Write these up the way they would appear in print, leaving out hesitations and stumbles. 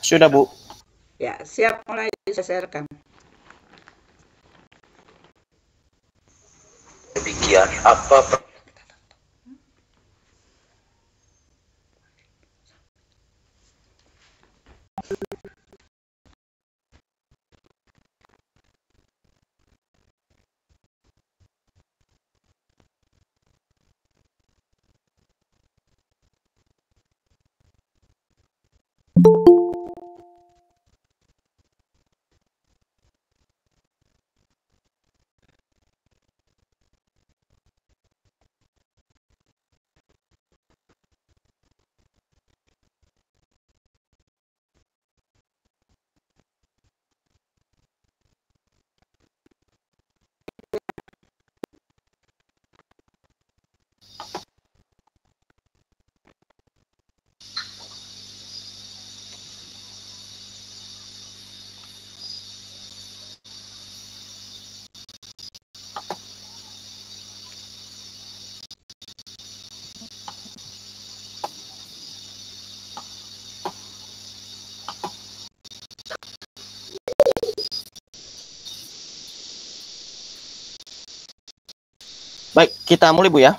Sudah, Bu. Ya, siap mulai saya rekam. Demikian apa Baik, kita mulai, Bu, ya.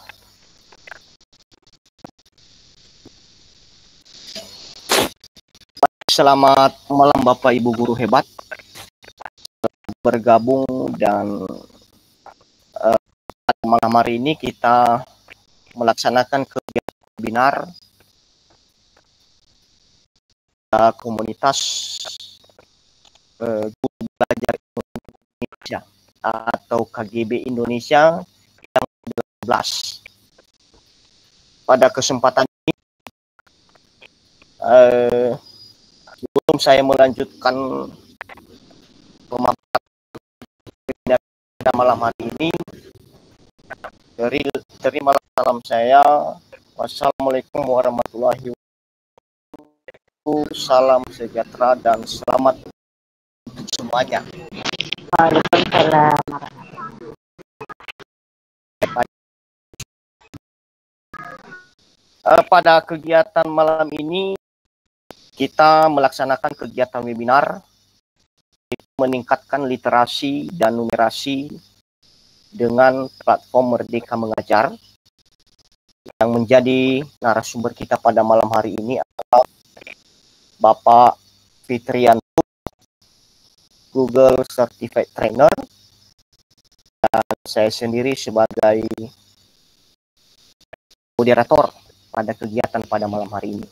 Selamat malam Bapak Ibu guru hebat bergabung, dan malam hari ini kita melaksanakan kegiatan webinar komunitas guru belajar Indonesia atau KGB Indonesia yang 12. Pada kesempatan ini sebelum saya melanjutkan pemaparan pada malam hari ini, terima salam saya. Wassalamualaikum warahmatullahi wabarakatuh. Salam sejahtera dan selamat untuk semuanya. Waalaikumsalam. Pada kegiatan malam ini kita melaksanakan kegiatan webinar meningkatkan literasi dan numerasi dengan platform Merdeka Mengajar. Yang menjadi narasumber kita pada malam hari ini adalah Bapak Fitrianto, Google Certified Trainer, dan saya sendiri sebagai moderator pada kegiatan pada malam hari ini.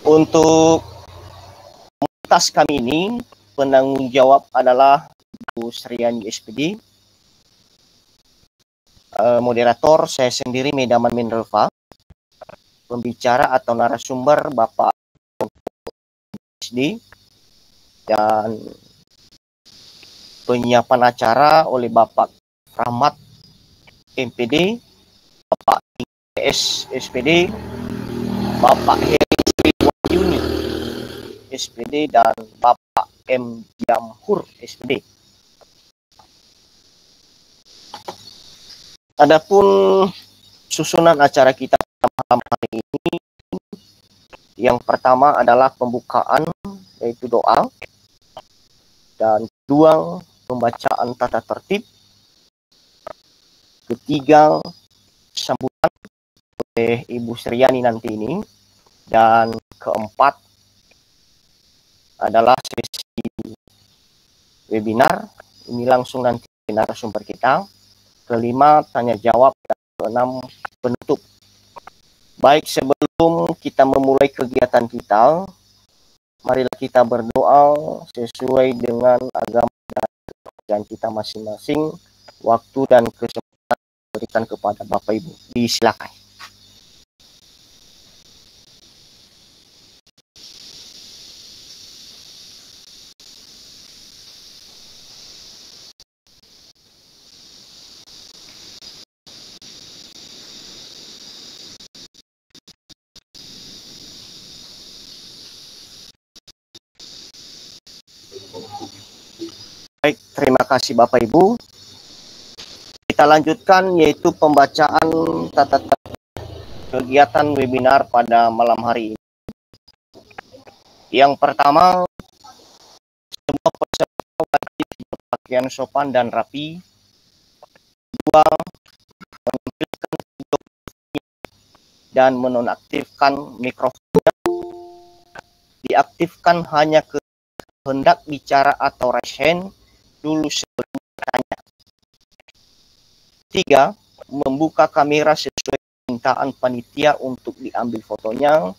Untuk komunitas kami ini, penanggung jawab adalah Bu Sriani SPD, moderator saya sendiri Medaman Minrelva, pembicara atau narasumber Bapak SD, dan penyiapan acara oleh Bapak Rahmat MPD, Bapak IPS SPD, Bapak Heri Sriwayuni SPD, dan Bapak M. Jamhur SPD. Adapun susunan acara kita malam hari ini, yang pertama adalah pembukaan, yaitu doa, dan kedua pembacaan tata tertib, ketiga sambutan oleh Ibu Sriani nanti ini, dan keempat adalah sesi webinar, ini langsung nanti narasumber kita, kelima tanya jawab, dan keenam penutup. Baik, sebelum kita memulai kegiatan kita, marilah kita berdoa sesuai dengan agama dan kita masing-masing. Waktu dan kesempatan berikan kepada Bapak Ibu. Disilakan. Baik, terima kasih Bapak Ibu. Kita lanjutkan, yaitu pembacaan tata tertib kegiatan webinar pada malam hari ini. Yang pertama, semua peserta wajib berpakaian sopan dan rapi. Dua, menampilkan video dan menonaktifkan mikrofonnya. Diaktifkan hanya hendak bicara atau raise hand dulu sebelum bertanya. Tiga, membuka kamera sesuai permintaan panitia untuk diambil fotonya.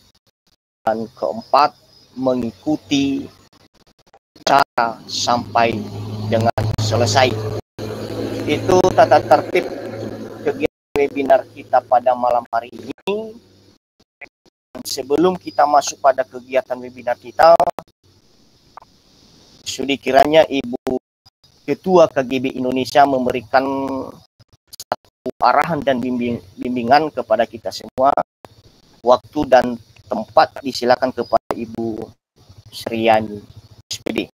Dan keempat, mengikuti cara sampai dengan selesai. Itu tata tertib kegiatan webinar kita pada malam hari ini. Sebelum kita masuk pada kegiatan webinar kita, sudi kiranya Ibu Ketua KGB Indonesia memberikan satu arahan dan bimbingan kepada kita semua. Waktu dan tempat disilakan kepada Ibu Sriani, SPD.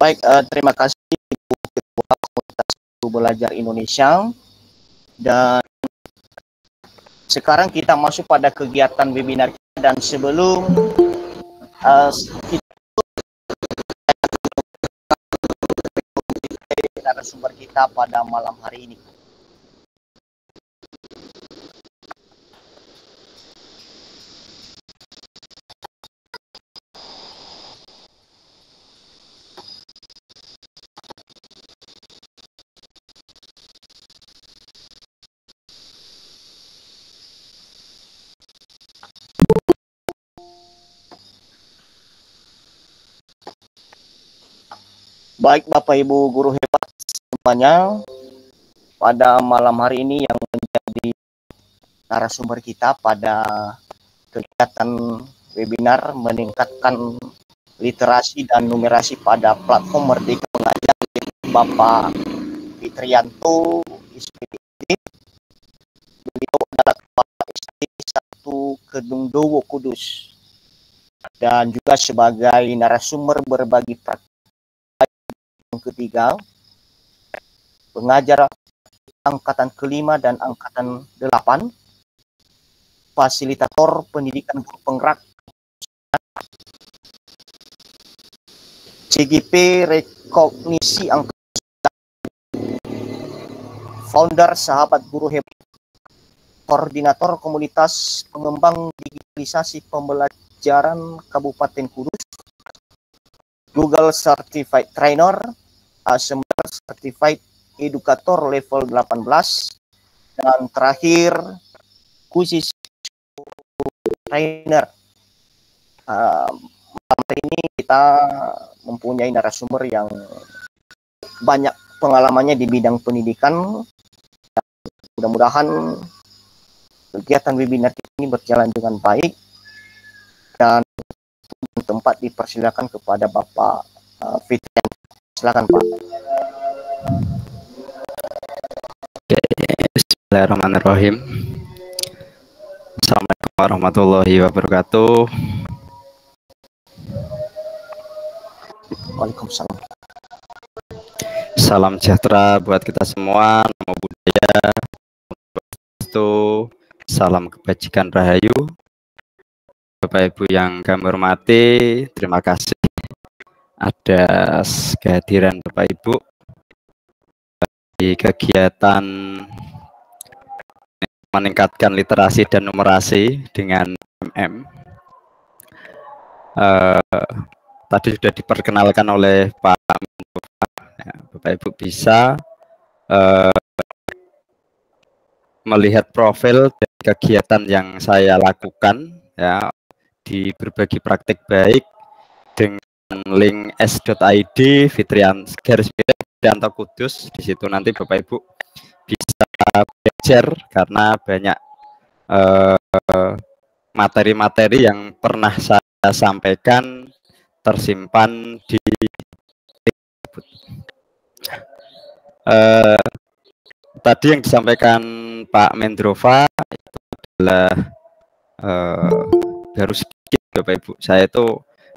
Baik, terima kasih Ibu Ketua Komunitas Guru Belajar Indonesia. Dan sekarang kita masuk pada kegiatan webinar kita, dan sebelum kita narasumber kita pada malam hari ini. Baik Bapak Ibu guru hebat semuanya, pada malam hari ini yang menjadi narasumber kita pada kegiatan webinar meningkatkan literasi dan numerasi pada platform Merdeka Mengajar, Bapak Fitrianto, SPD. Beliau adalah Kepala SD 1 Kedungdowo Kudus, dan juga sebagai narasumber berbagi praktik yang ketiga, pengajar angkatan kelima dan angkatan 8, fasilitator pendidikan guru penggerak, CGP rekognisi angkatan, founder Sahabat Guru Hebat, koordinator komunitas pengembang digitalisasi pembelajaran Kabupaten Kudus, Google Certified Trainer, Assemble Certified Educator level 18, dan terakhir khusus trainer. Malam hari ini kita mempunyai narasumber yang banyak pengalamannya di bidang pendidikan. Mudah-mudahan kegiatan webinar ini berjalan dengan baik, dan tempat dipersilakan kepada Bapak Fitrian. Silakan Pak. Oke, bismillahirrahmanirrahim. Assalamualaikum warahmatullahi wabarakatuh. Waalaikumsalam. Salam sejahtera buat kita semua. Namo Buddhaya. Salam kebajikan rahayu. Bapak Ibu yang kami hormati, terima kasih atas kehadiran Bapak Ibu di kegiatan meningkatkan literasi dan numerasi dengan MM. Tadi sudah diperkenalkan oleh Pak Menova. Ya, Bapak Ibu bisa melihat profil dari kegiatan yang saya lakukan ya di berbagi praktik baik dengan link s.id Fitrianto Kudus. Di situ nanti Bapak Ibu bisa belajar karena banyak materi-materi yang pernah saya sampaikan tersimpan di tadi yang disampaikan Pak Mendrova itu adalah baru sedikit Bapak Ibu. Saya itu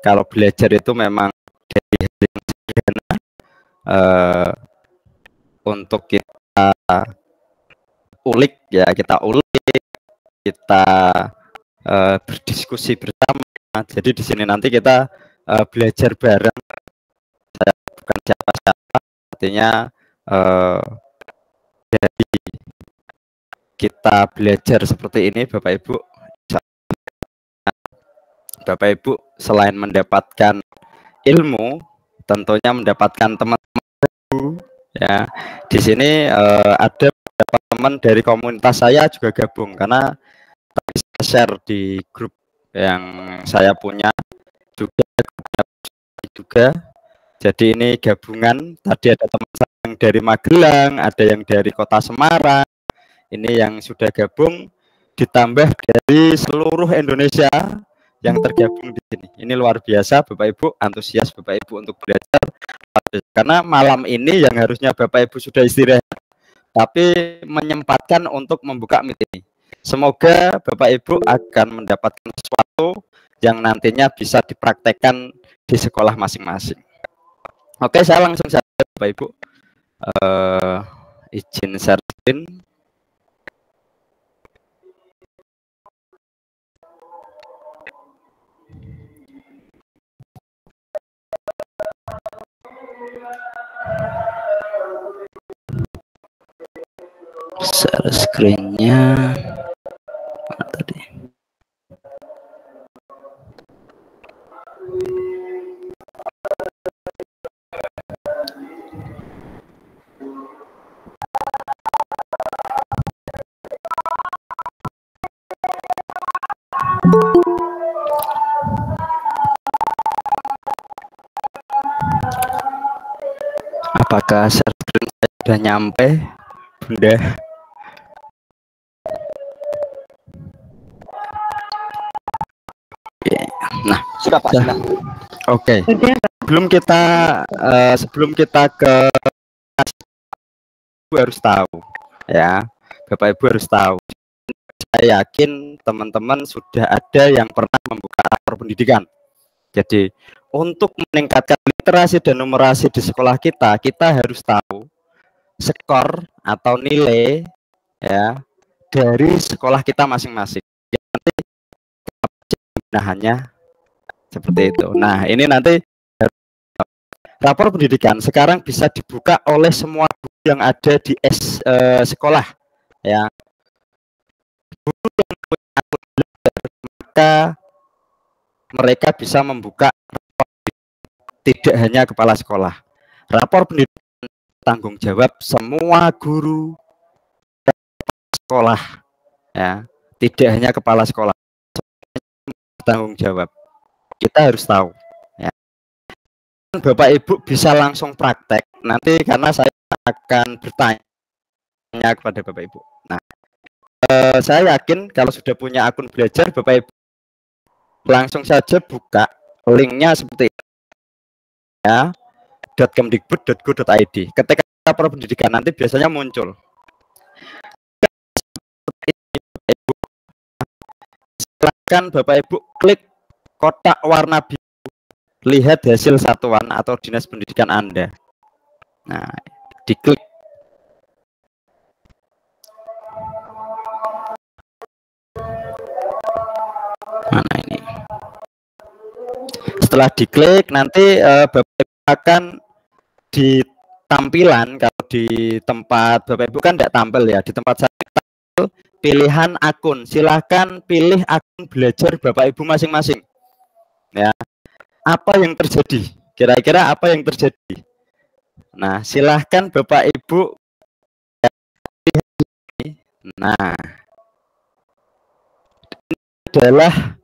kalau belajar itu memang dari hal yang sederhana untuk kita ulik ya, kita berdiskusi bersama. Jadi di sini nanti kita belajar bareng. Saya bukan siapa-siapa, artinya jadi kita belajar seperti ini Bapak Ibu. Bapak Ibu selain mendapatkan ilmu, tentunya mendapatkan teman-teman ya. Di sini ada beberapa teman dari komunitas saya juga gabung karena tadi saya share di grup yang saya punya juga. Jadi ini gabungan. Tadi ada teman saya yang dari Magelang, ada yang dari Kota Semarang. Ini yang sudah gabung ditambah dari seluruh Indonesia yang tergabung di sini. Ini luar biasa Bapak Ibu, antusias Bapak Ibu untuk belajar. Karena malam ini yang harusnya Bapak Ibu sudah istirahat, tapi menyempatkan untuk membuka meet ini. Semoga Bapak Ibu akan mendapatkan sesuatu yang nantinya bisa dipraktekkan di sekolah masing-masing. Oke, saya langsung saja Bapak Ibu. Izin share screen. Share screen-nya mana tadi? Apakah share screen saya sudah nyampe, Bunda? Nah, Sudah Pak, sudah. Oke. Sebelum kita ke Ibu harus tahu ya, Bapak Ibu harus tahu. Saya yakin teman-teman sudah ada yang pernah membuka rapor pendidikan. Jadi untuk meningkatkan literasi dan numerasi di sekolah kita, kita harus tahu skor atau nilai ya dari sekolah kita masing-masing. Nanti hanya seperti itu. Nah, ini nanti rapor pendidikan sekarang bisa dibuka oleh semua guru yang ada di sekolah ya. Guru yang punya akun belajar, maka mereka bisa membuka rapor, tidak hanya kepala sekolah. Rapor pendidikan tanggung jawab semua guru sekolah ya, tidak hanya kepala sekolah. Tanggung jawab. Kita harus tahu ya. Bapak Ibu bisa langsung praktek nanti karena saya akan bertanya kepada Bapak Ibu. Nah, saya yakin kalau sudah punya akun belajar Bapak Ibu langsung saja buka Linknya seperti ini, ya, .kemdikbud.go.id. Ketika lapor pendidikan nanti biasanya muncul. Silakan Bapak Ibu klik kotak warna biru, lihat hasil satuan atau dinas pendidikan Anda. Nah, diklik. Mana ini? Setelah diklik nanti Bapak Ibu akan di tampilan, kalau di tempat Bapak Ibu kan tidak tampil ya, di tempat saya tampil pilihan akun. Silahkan pilih akun belajar Bapak Ibu masing-masing. Ya, apa yang terjadi? Kira-kira apa yang terjadi? Nah, silahkan Bapak Ibu. Nah, ini adalah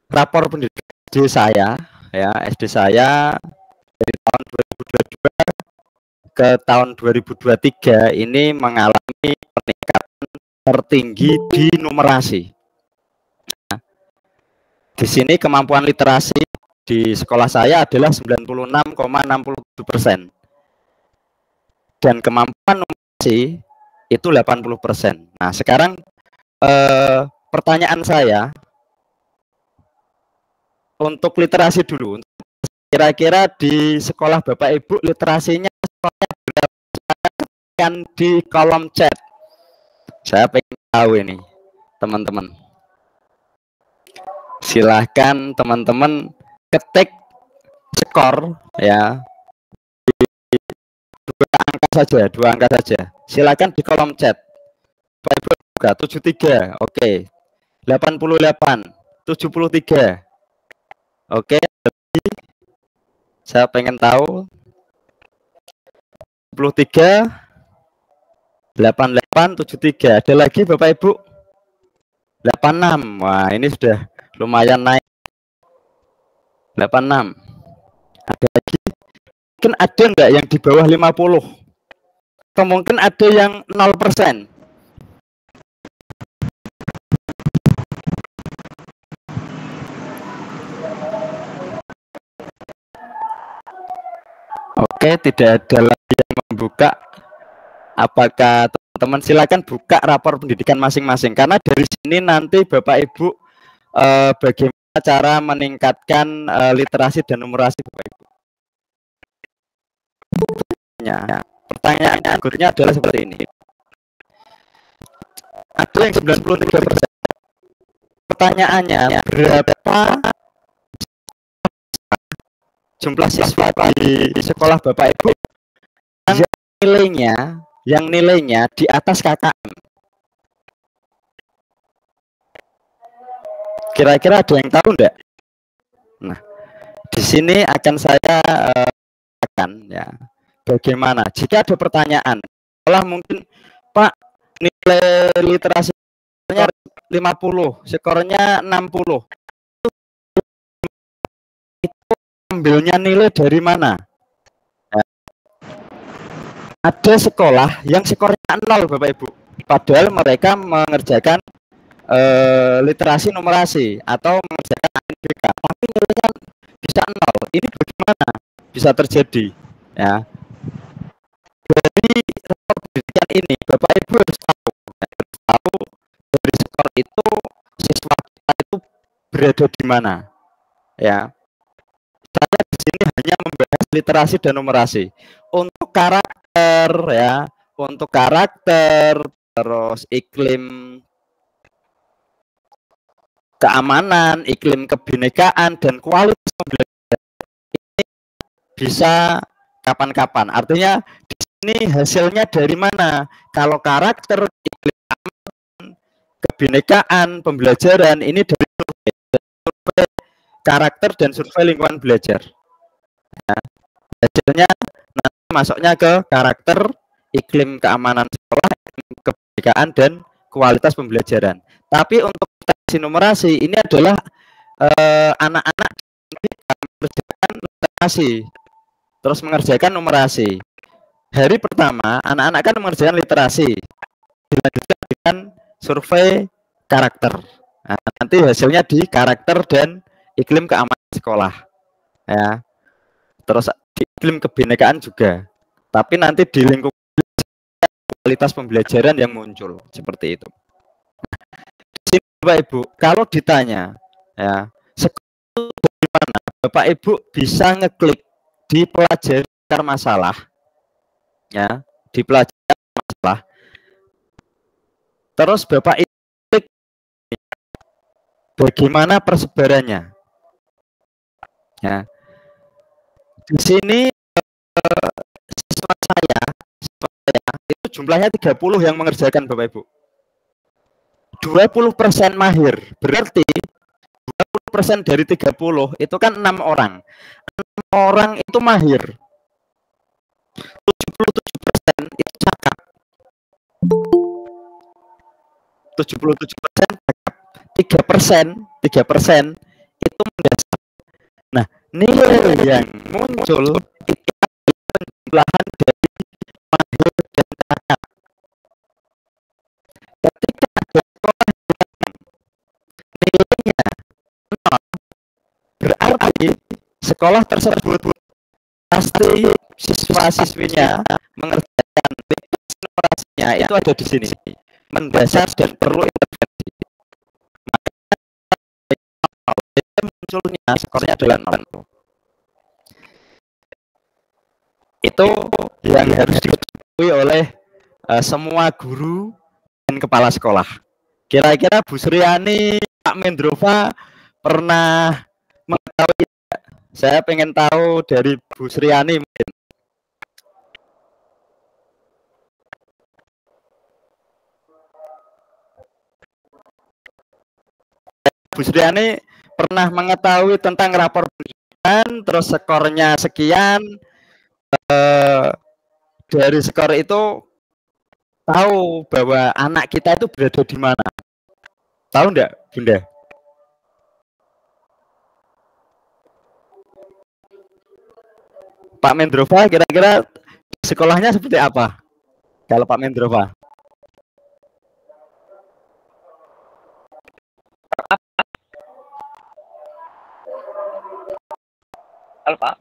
rapor pendidikan SD saya, ya, SD saya dari tahun 2022 ke tahun 2023 ini mengalami peningkatan tertinggi di numerasi. Nah, di sini kemampuan literasi di sekolah saya adalah 96,67%. Dan kemampuan numerasi itu 80%. Nah, sekarang pertanyaan saya untuk literasi dulu. Kira-kira di sekolah Bapak Ibu literasinya kan di kolom chat. Saya pengen tahu ini, teman-teman. Silahkan teman-teman ketik skor ya. Dua angka saja. Silakan di kolom chat. Bapak Ibu juga 73. Oke. 88, 73. Oke. Saya pengen tahu 73, 88, 73. Ada lagi Bapak Ibu? 86. Wah, ini sudah lumayan naik. 86. Ada lagi? Mungkin ada enggak yang di bawah 50? Atau mungkin ada yang 0%? Oke, tidak ada lagi yang membuka. Apakah teman-teman silakan buka rapor pendidikan masing-masing, karena dari sini nanti Bapak Ibu bagaimana cara meningkatkan literasi dan numerasi Bapak Ibu. Pertanyaan berikutnya adalah seperti ini. Ada yang 93%. Pertanyaannya, berapa jumlah siswa di sekolah Bapak Ibu yang nilainya di atas KKM? Kira-kira ada yang tahu enggak? Nah, di sini akan saya akan ya, bagaimana jika ada pertanyaan, sekolah mungkin Pak nilai literasinya 50, skornya 60. Itu ambilnya nilai dari mana? Ya. Ada sekolah yang skornya 0 Bapak Ibu, padahal mereka mengerjakan literasi numerasi atau mengerjakan ANBK, tapi nilainya bisa 0. Ini bagaimana bisa terjadi? Ya, dari rapor pendidikan ini Bapak Ibu harus tahu dari skor itu siswa kita itu berada di mana. Ya, saya di sini hanya membahas literasi dan numerasi. Untuk karakter ya, untuk karakter, terus iklim keamanan, iklim kebinekaan, dan kualitas pembelajaran ini bisa kapan-kapan. Artinya di sini hasilnya dari mana? Kalau karakter, iklim keamanan, kebinekaan, pembelajaran ini dari survei karakter dan survei lingkungan belajar. Nah, hasilnya nanti masuknya ke karakter, iklim keamanan sekolah, kebinekaan, dan kualitas pembelajaran. Tapi untuk numerasi ini adalah anak-anak mengerjakan literasi, terus mengerjakan numerasi. Hari pertama anak-anak kan mengerjakan literasi, dilanjutkan dengan survei karakter. Nah, nanti hasilnya di karakter dan iklim keamanan sekolah, ya. Terus di iklim kebinekaan juga. Tapi nanti di lingkup kualitas pembelajaran yang muncul seperti itu. Bapak Ibu, kalau ditanya, ya, sekolah dari mana Bapak Ibu bisa ngeklik di pelajari akar masalah, ya, di pelajari masalah. Terus Bapak Ibu klik bagaimana persebarannya, ya. Di sini siswa saya itu jumlahnya 30 yang mengerjakan Bapak Ibu. 20% mahir, berarti 20% dari 30 itu kan 6 orang. 6 orang itu mahir. 77% itu cakap. 77% cakap. 3% itu mendasar. Nah, nilai yang muncul itu penjumlahan dari mahir dan cakap. Ketika ada sekolah yang nilainya 0, berarti sekolah tersebut pasti siswa-siswinya mengerjakan operasinya itu ada di sini, mendasar dan perlu intervensi. Maka munculnya skornya adalah 0. Itu yang harus diketahui oleh semua guru dan kepala sekolah. Kira-kira Bu Sriani, Pak Mendrova pernah mengetahui? Saya pengen tahu dari Bu Sriani mungkin. Bu Sriani pernah mengetahui tentang rapor pendidikan, terus skornya sekian, dari skor itu tahu bahwa anak kita itu berada di mana? Tahu enggak, Bunda? Pak Mendrova kira-kira sekolahnya seperti apa? Kalau Pak Mendrova? Halo Pak.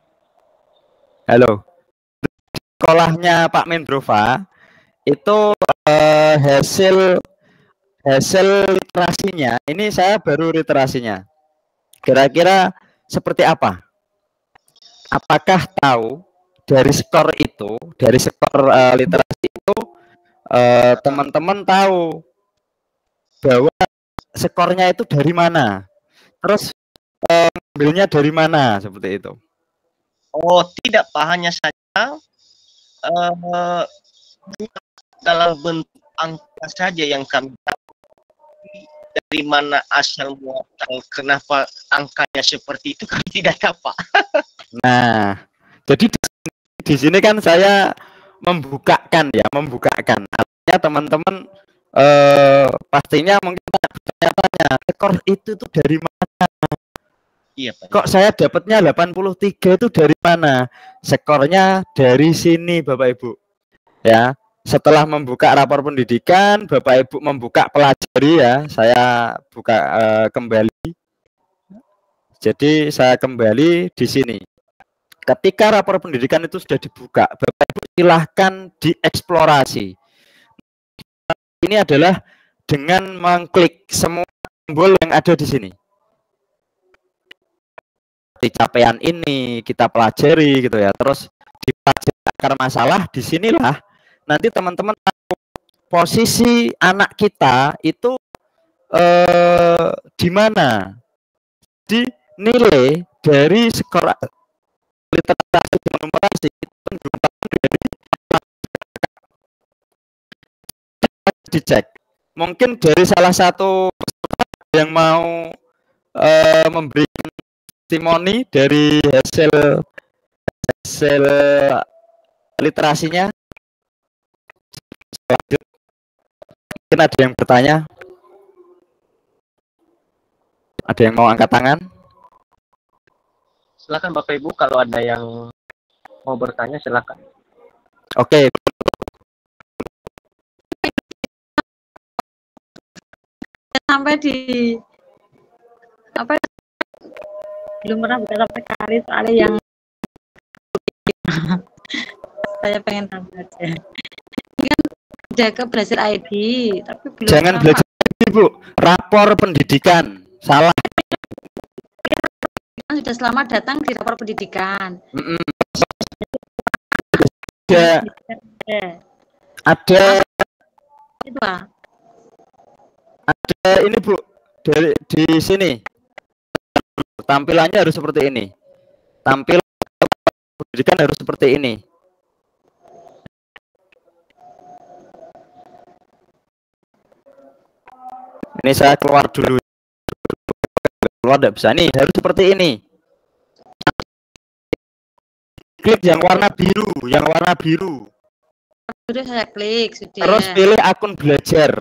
Halo. Sekolahnya Pak Mendrova itu hasil literasinya. Ini saya baru literasinya. Kira-kira seperti apa? Apakah tahu dari skor itu, dari skor literasi itu, teman-teman tahu bahwa skornya itu dari mana? Terus ambilnya dari mana? Seperti itu. Oh, tidak Pak, hanya saja dalam bentuk angka saja yang kami tahu. Dari mana asal muasal, kenapa angkanya seperti itu kami tidak tahu Pak. Nah, jadi di sini kan saya membukakan. Artinya teman-teman pastinya mungkin tanya skor itu tuh dari mana? Iya Pak. Kok saya dapatnya 83 itu dari mana? Skornya dari sini Bapak Ibu. Ya, setelah membuka rapor pendidikan, Bapak Ibu membuka pelajari ya. Saya buka kembali. Jadi saya kembali di sini. Ketika rapor pendidikan itu sudah dibuka, Bapak Ibu silahkan dieksplorasi. Ini adalah dengan mengklik semua simbol yang ada di sini. Di capaian ini kita pelajari gitu ya. Terus dipelajari akar masalah, disinilah nanti teman-teman tahu posisi anak kita itu di mana. Di nilai dari skor literasi dan numerasi itu dari dicek. Mungkin dari salah satu yang mau memberikan testimoni dari hasil literasinya. Lanjut. Mungkin ada yang bertanya? Ada yang mau angkat tangan? Silakan Bapak Ibu, kalau ada yang mau bertanya silakan. Oke. Sampai di apa belum pernah buka sama sekali, soalnya yang saya pengen tahu aja. Ini kan udah ke belajar ID, tapi belum Jangan sama. belajar Bu, rapor pendidikan. Salah. Kan sudah selamat datang di rapor pendidikan. Ya, ada Itu Pak. ada ini Bu, dari di sini tampilannya harus seperti ini. Tampilan pendidikan harus seperti ini. Ini saya keluar dulu. Keluar tidak bisa nih, harus seperti ini. Klik yang warna biru, Sudah saya klik, sudah. Terus pilih akun belajar.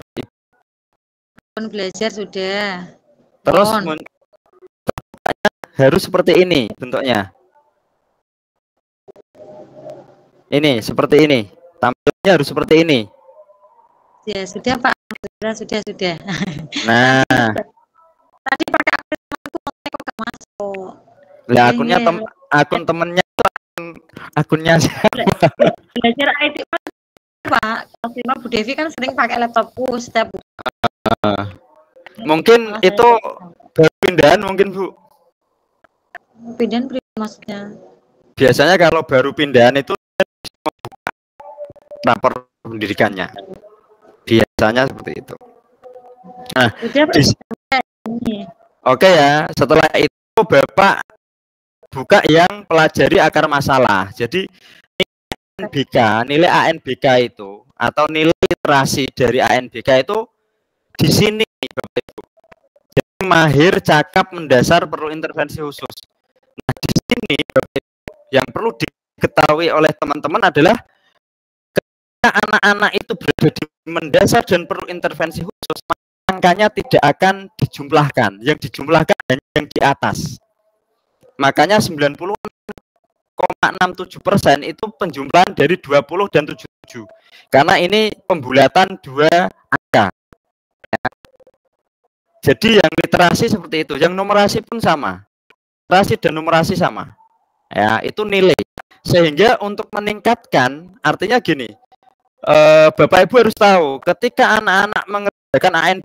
Akun belajar sudah. Terus On. harus seperti ini bentuknya. Ini seperti ini. Tampilannya harus seperti ini. Ya sudah Pak, sudah. Nah, Tadi pakai akun aku kok gak masuk. lah akunnya akun temennya akunnya Belajar IT Pak. Kalau Bu Devi kan sering pakai laptopku setiap mungkin itu baru pindahan mungkin Bu. pindahan maksudnya. Biasanya kalau baru pindahan itu rapor pendidikannya. Biasanya seperti itu. Nah, oke ya, setelah itu Bapak buka yang pelajari akar masalah. Jadi nilai ANBK itu atau nilai literasi dari ANBK itu di sini Bapak Ibu. Jadi mahir, cakap, mendasar, perlu intervensi khusus. Nah, di sini Bapak Ibu, yang perlu diketahui oleh teman-teman adalah ketika anak-anak itu berada di mendasar dan perlu intervensi khusus, angkanya tidak akan dijumlahkan. Yang dijumlahkan hanya yang di atas. Makanya 90,67% itu penjumlahan dari 20 dan 77. Karena ini pembulatan dua angka. Ya. Jadi yang literasi seperti itu, yang numerasi pun sama. Literasi dan numerasi sama. Ya, itu nilai. Sehingga untuk meningkatkan, artinya gini, Bapak Ibu harus tahu, ketika anak-anak mengerjakan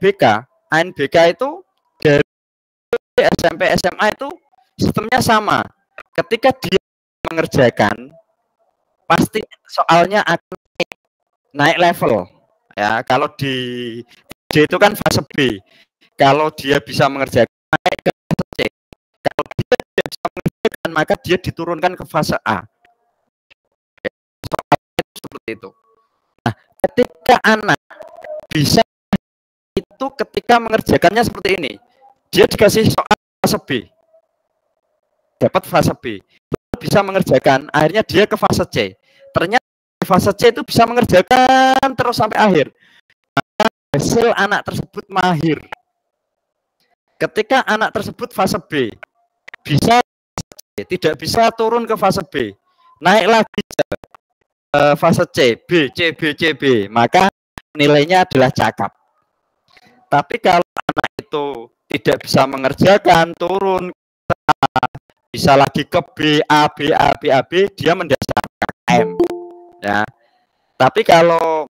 ANBK itu dari SMP, SMA itu sistemnya sama. Ketika dia mengerjakan, pasti soalnya akan naik level. Ya, kalau di D itu kan fase B. Kalau dia bisa mengerjakan, naik ke fase C. Kalau dia tidak bisa mengerjakan, maka dia diturunkan ke fase A. Soalnya itu seperti itu. Nah, ketika anak bisa itu ketika mengerjakannya seperti ini, dia dikasih soal fase B. Dapat fase B, bisa mengerjakan, akhirnya dia ke fase C. Ternyata fase C itu bisa mengerjakan terus sampai akhir. Maka hasil anak tersebut mahir. Ketika anak tersebut fase B, bisa tidak bisa turun ke fase B, naik lagi ke fase C, B, C, B, C, B, maka nilainya adalah cakap. Tapi kalau anak itu tidak bisa mengerjakan, turun bisa lagi ke B, A, B, A, B, A, B, dia mendasar KKM. Ya. Tapi kalau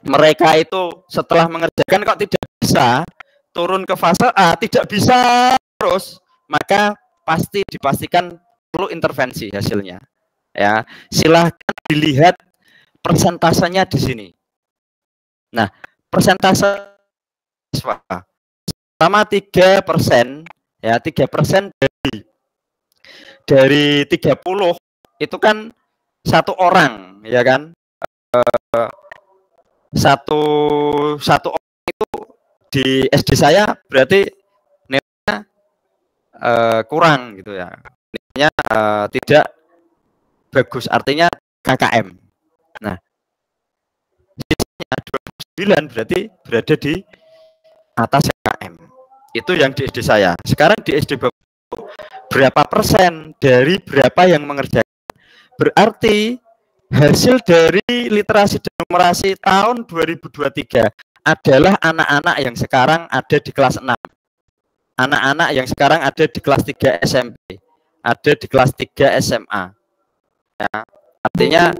mereka itu setelah mengerjakan kok tidak bisa turun ke fase A, tidak bisa terus, maka pasti dipastikan perlu intervensi hasilnya. Ya, silahkan dilihat persentasenya di sini. Nah, persentase sama 3%, ya 3% dari 30 itu kan satu orang, ya kan, satu orang itu di SD saya berarti nilainya kurang gitu ya, nilainya tidak bagus, artinya KKM. Nah, sisanya 29 berarti berada di atas KKM. Itu yang di SD saya. Sekarang di SD Bapak berapa persen dari berapa yang mengerjakan? Berarti hasil dari literasi dan numerasi tahun 2023 adalah anak-anak yang sekarang ada di kelas 6. anak-anak yang sekarang ada di kelas 3 SMP, ada di kelas 3 SMA. Ya, artinya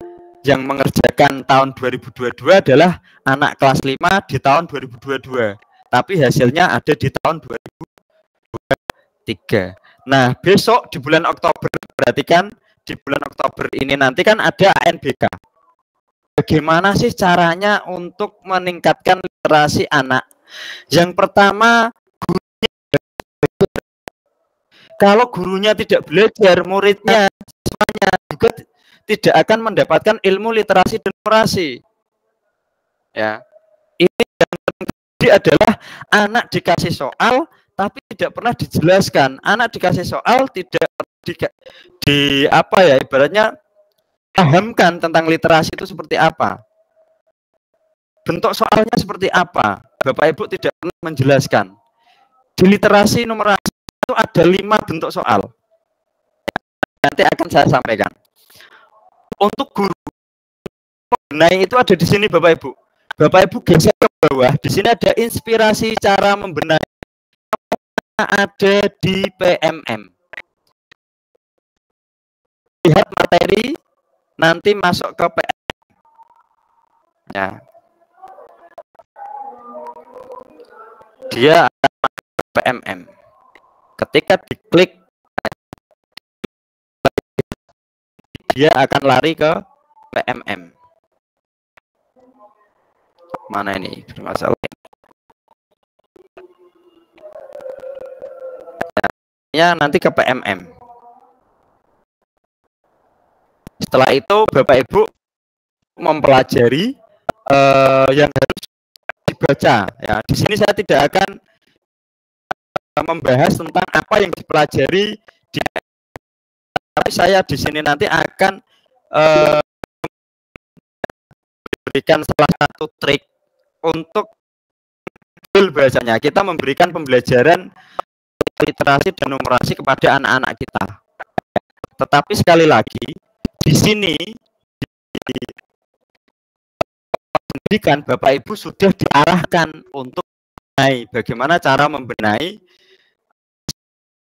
yang mengerjakan tahun 2022 adalah anak kelas 5 di tahun 2022. Tapi hasilnya ada di tahun 2023. Nah, besok di bulan Oktober, perhatikan di bulan Oktober ini nanti kan ada ANBK. Bagaimana sih caranya untuk meningkatkan literasi anak? Yang pertama, kalau gurunya tidak belajar, muridnya siswanya juga tidak akan mendapatkan ilmu literasi dan numerasi. Ya, ini yang terjadi adalah anak dikasih soal tapi tidak pernah dijelaskan. Anak dikasih soal tidak ibaratnya pahamkan tentang literasi itu seperti apa. Bentuk soalnya seperti apa. Bapak Ibu tidak pernah menjelaskan. Di literasi numerasi itu ada 5 bentuk soal. Nanti akan saya sampaikan. Untuk guru membenahi itu ada di sini Bapak Ibu. Bapak Ibu geser ke bawah. Di sini ada inspirasi cara membenahi. Ada di PMM. Lihat materi, nanti masuk ke PMM. Ya. Dia akan masuk ke PMM. Ketika diklik, dia akan lari ke PMM. Mana ini bermasalah? Ya, nanti ke PMM. Setelah itu Bapak Ibu mempelajari yang harus dibaca. Ya, di sini saya tidak akan membahas tentang apa yang dipelajari, tapi saya di sini nanti akan memberikan salah satu trik untuk bacanya. Kita memberikan pembelajaran literasi dan numerasi kepada anak-anak kita. Tetapi sekali lagi di sini di pendidikan Bapak Ibu sudah diarahkan untuk membenahi. Bagaimana cara membenahi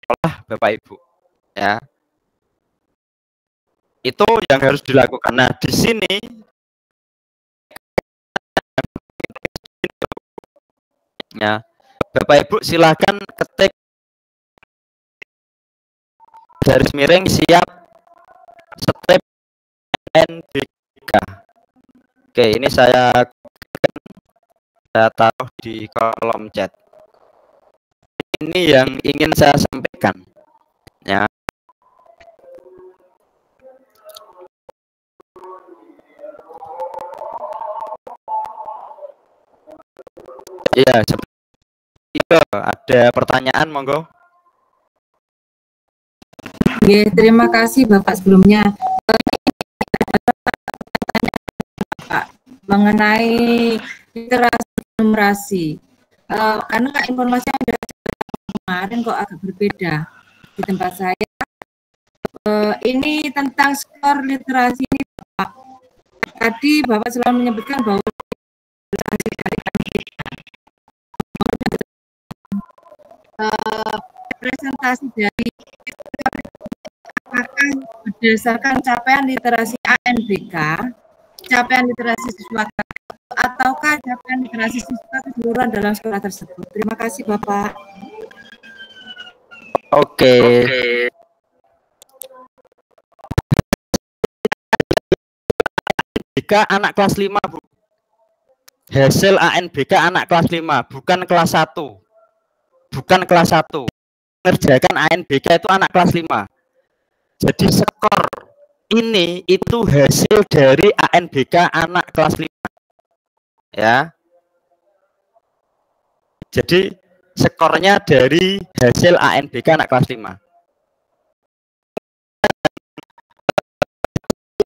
sekolah Bapak Ibu, ya. Itu yang harus dilakukan. Nah, di sini ya, Bapak Ibu silakan ketik garis miring siap step NBK. Oke, ini saya taruh di kolom chat. Ini yang ingin saya sampaikan, ya. Iya, itu ada pertanyaan, monggo. Oke, terima kasih Bapak sebelumnya. Bapak, mengenai literasi numerasi, karena informasi yang ada kemarin kok agak berbeda di tempat saya. Ini tentang skor literasi ini, Bapak. Tadi Bapak selalu menyebutkan bahwa presentasi dari apakah berdasarkan capaian literasi ANBK, capaian literasi siswa, ataukah capaian literasi siswa keseluruhan dalam sekolah tersebut. Terima kasih Bapak. Oke. ANBK anak kelas 5, Bu. Hasil ANBK anak kelas 5, bukan kelas 1. Bukan kelas 1. Mengerjakan ANBK itu anak kelas 5. Jadi skor ini itu hasil dari ANBK anak kelas 5. Ya. Jadi skornya dari hasil ANBK anak kelas 5.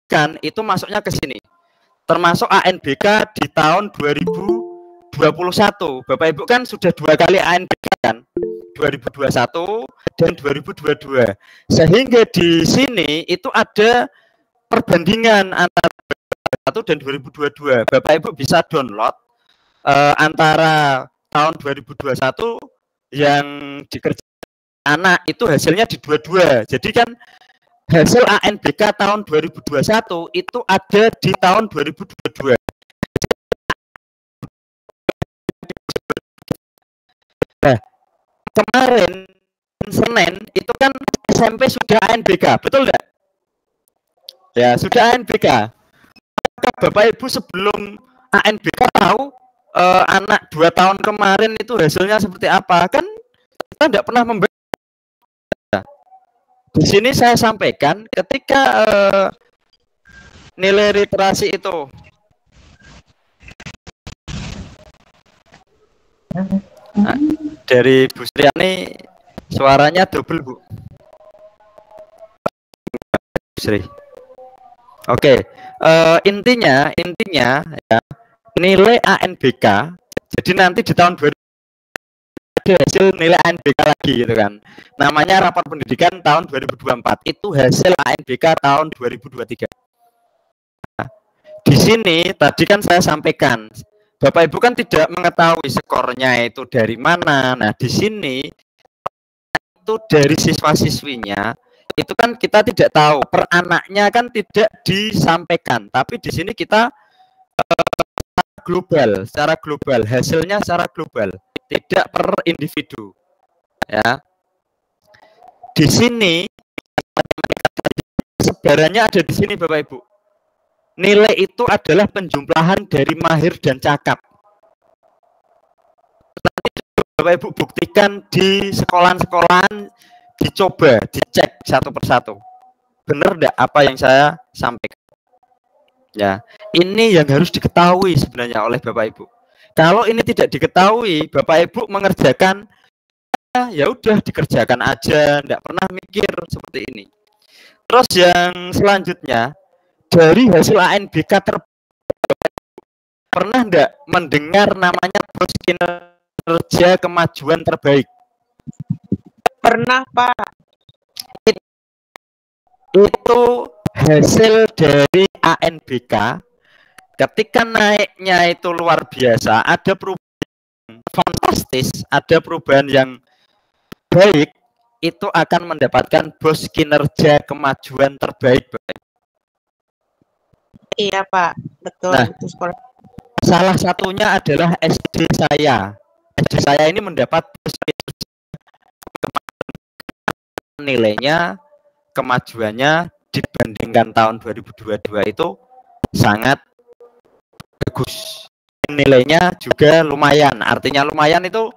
Kan itu masuknya ke sini. Termasuk ANBK di tahun 2021. Bapak Ibu kan sudah 2 kali ANBK kan? 2021 dan 2022. Sehingga di sini itu ada perbandingan antara 2021 dan 2022. Bapak Ibu bisa download antara tahun 2021 yang dikerjakan anak itu hasilnya di dua-dua. Jadi kan hasil ANBK tahun 2021 itu ada di tahun 2022. Nah, kemarin Senin itu kan SMP sudah ANBK, betul enggak? Ya, sudah ANBK. Maka Bapak Ibu sebelum ANBK tahu anak 2 tahun kemarin itu hasilnya seperti apa? Kan kita tidak pernah membaca. Di sini saya sampaikan ketika nilai literasi itu dari Bu Sriani suaranya double, Bu. Sri. Oke, intinya ya, nilai ANBK. Jadi nanti di tahun 2000 ada hasil nilai ANBK lagi gitu kan. Namanya rapor pendidikan tahun 2024. Itu hasil ANBK tahun 2023. Nah, di sini tadi kan saya sampaikan, Bapak Ibu kan tidak mengetahui skornya itu dari mana. Nah, di sini itu dari siswa-siswinya itu kan kita tidak tahu, per anaknya kan tidak disampaikan, tapi di sini kita secara global, hasilnya secara global, tidak per individu. Ya, di sini sebarannya ada di sini, Bapak Ibu. Nilai itu adalah penjumlahan dari mahir dan cakap. Nanti Bapak Ibu buktikan di sekolahan-sekolahan, dicoba, dicek satu persatu. Benar enggak apa yang saya sampaikan? Ya, ini yang harus diketahui sebenarnya oleh Bapak Ibu. Kalau ini tidak diketahui, Bapak Ibu mengerjakan, ya udah dikerjakan aja, enggak pernah mikir seperti ini. Terus yang selanjutnya, dari hasil ANBK pernah enggak mendengar namanya bos kinerja kemajuan terbaik? Pernah, Pak. Itu hasil dari ANBK. Ketika naiknya itu luar biasa, ada perubahan fantastis, ada perubahan yang baik, itu akan mendapatkan bos kinerja kemajuan terbaik. Iya, Pak. Betul. Nah, itu sekolah. salah satunya adalah SD saya. SD saya ini mendapat bos kinerja, nilainya, kemajuannya dibandingkan tahun 2022 itu sangat bagus. Nilainya juga lumayan, artinya lumayan itu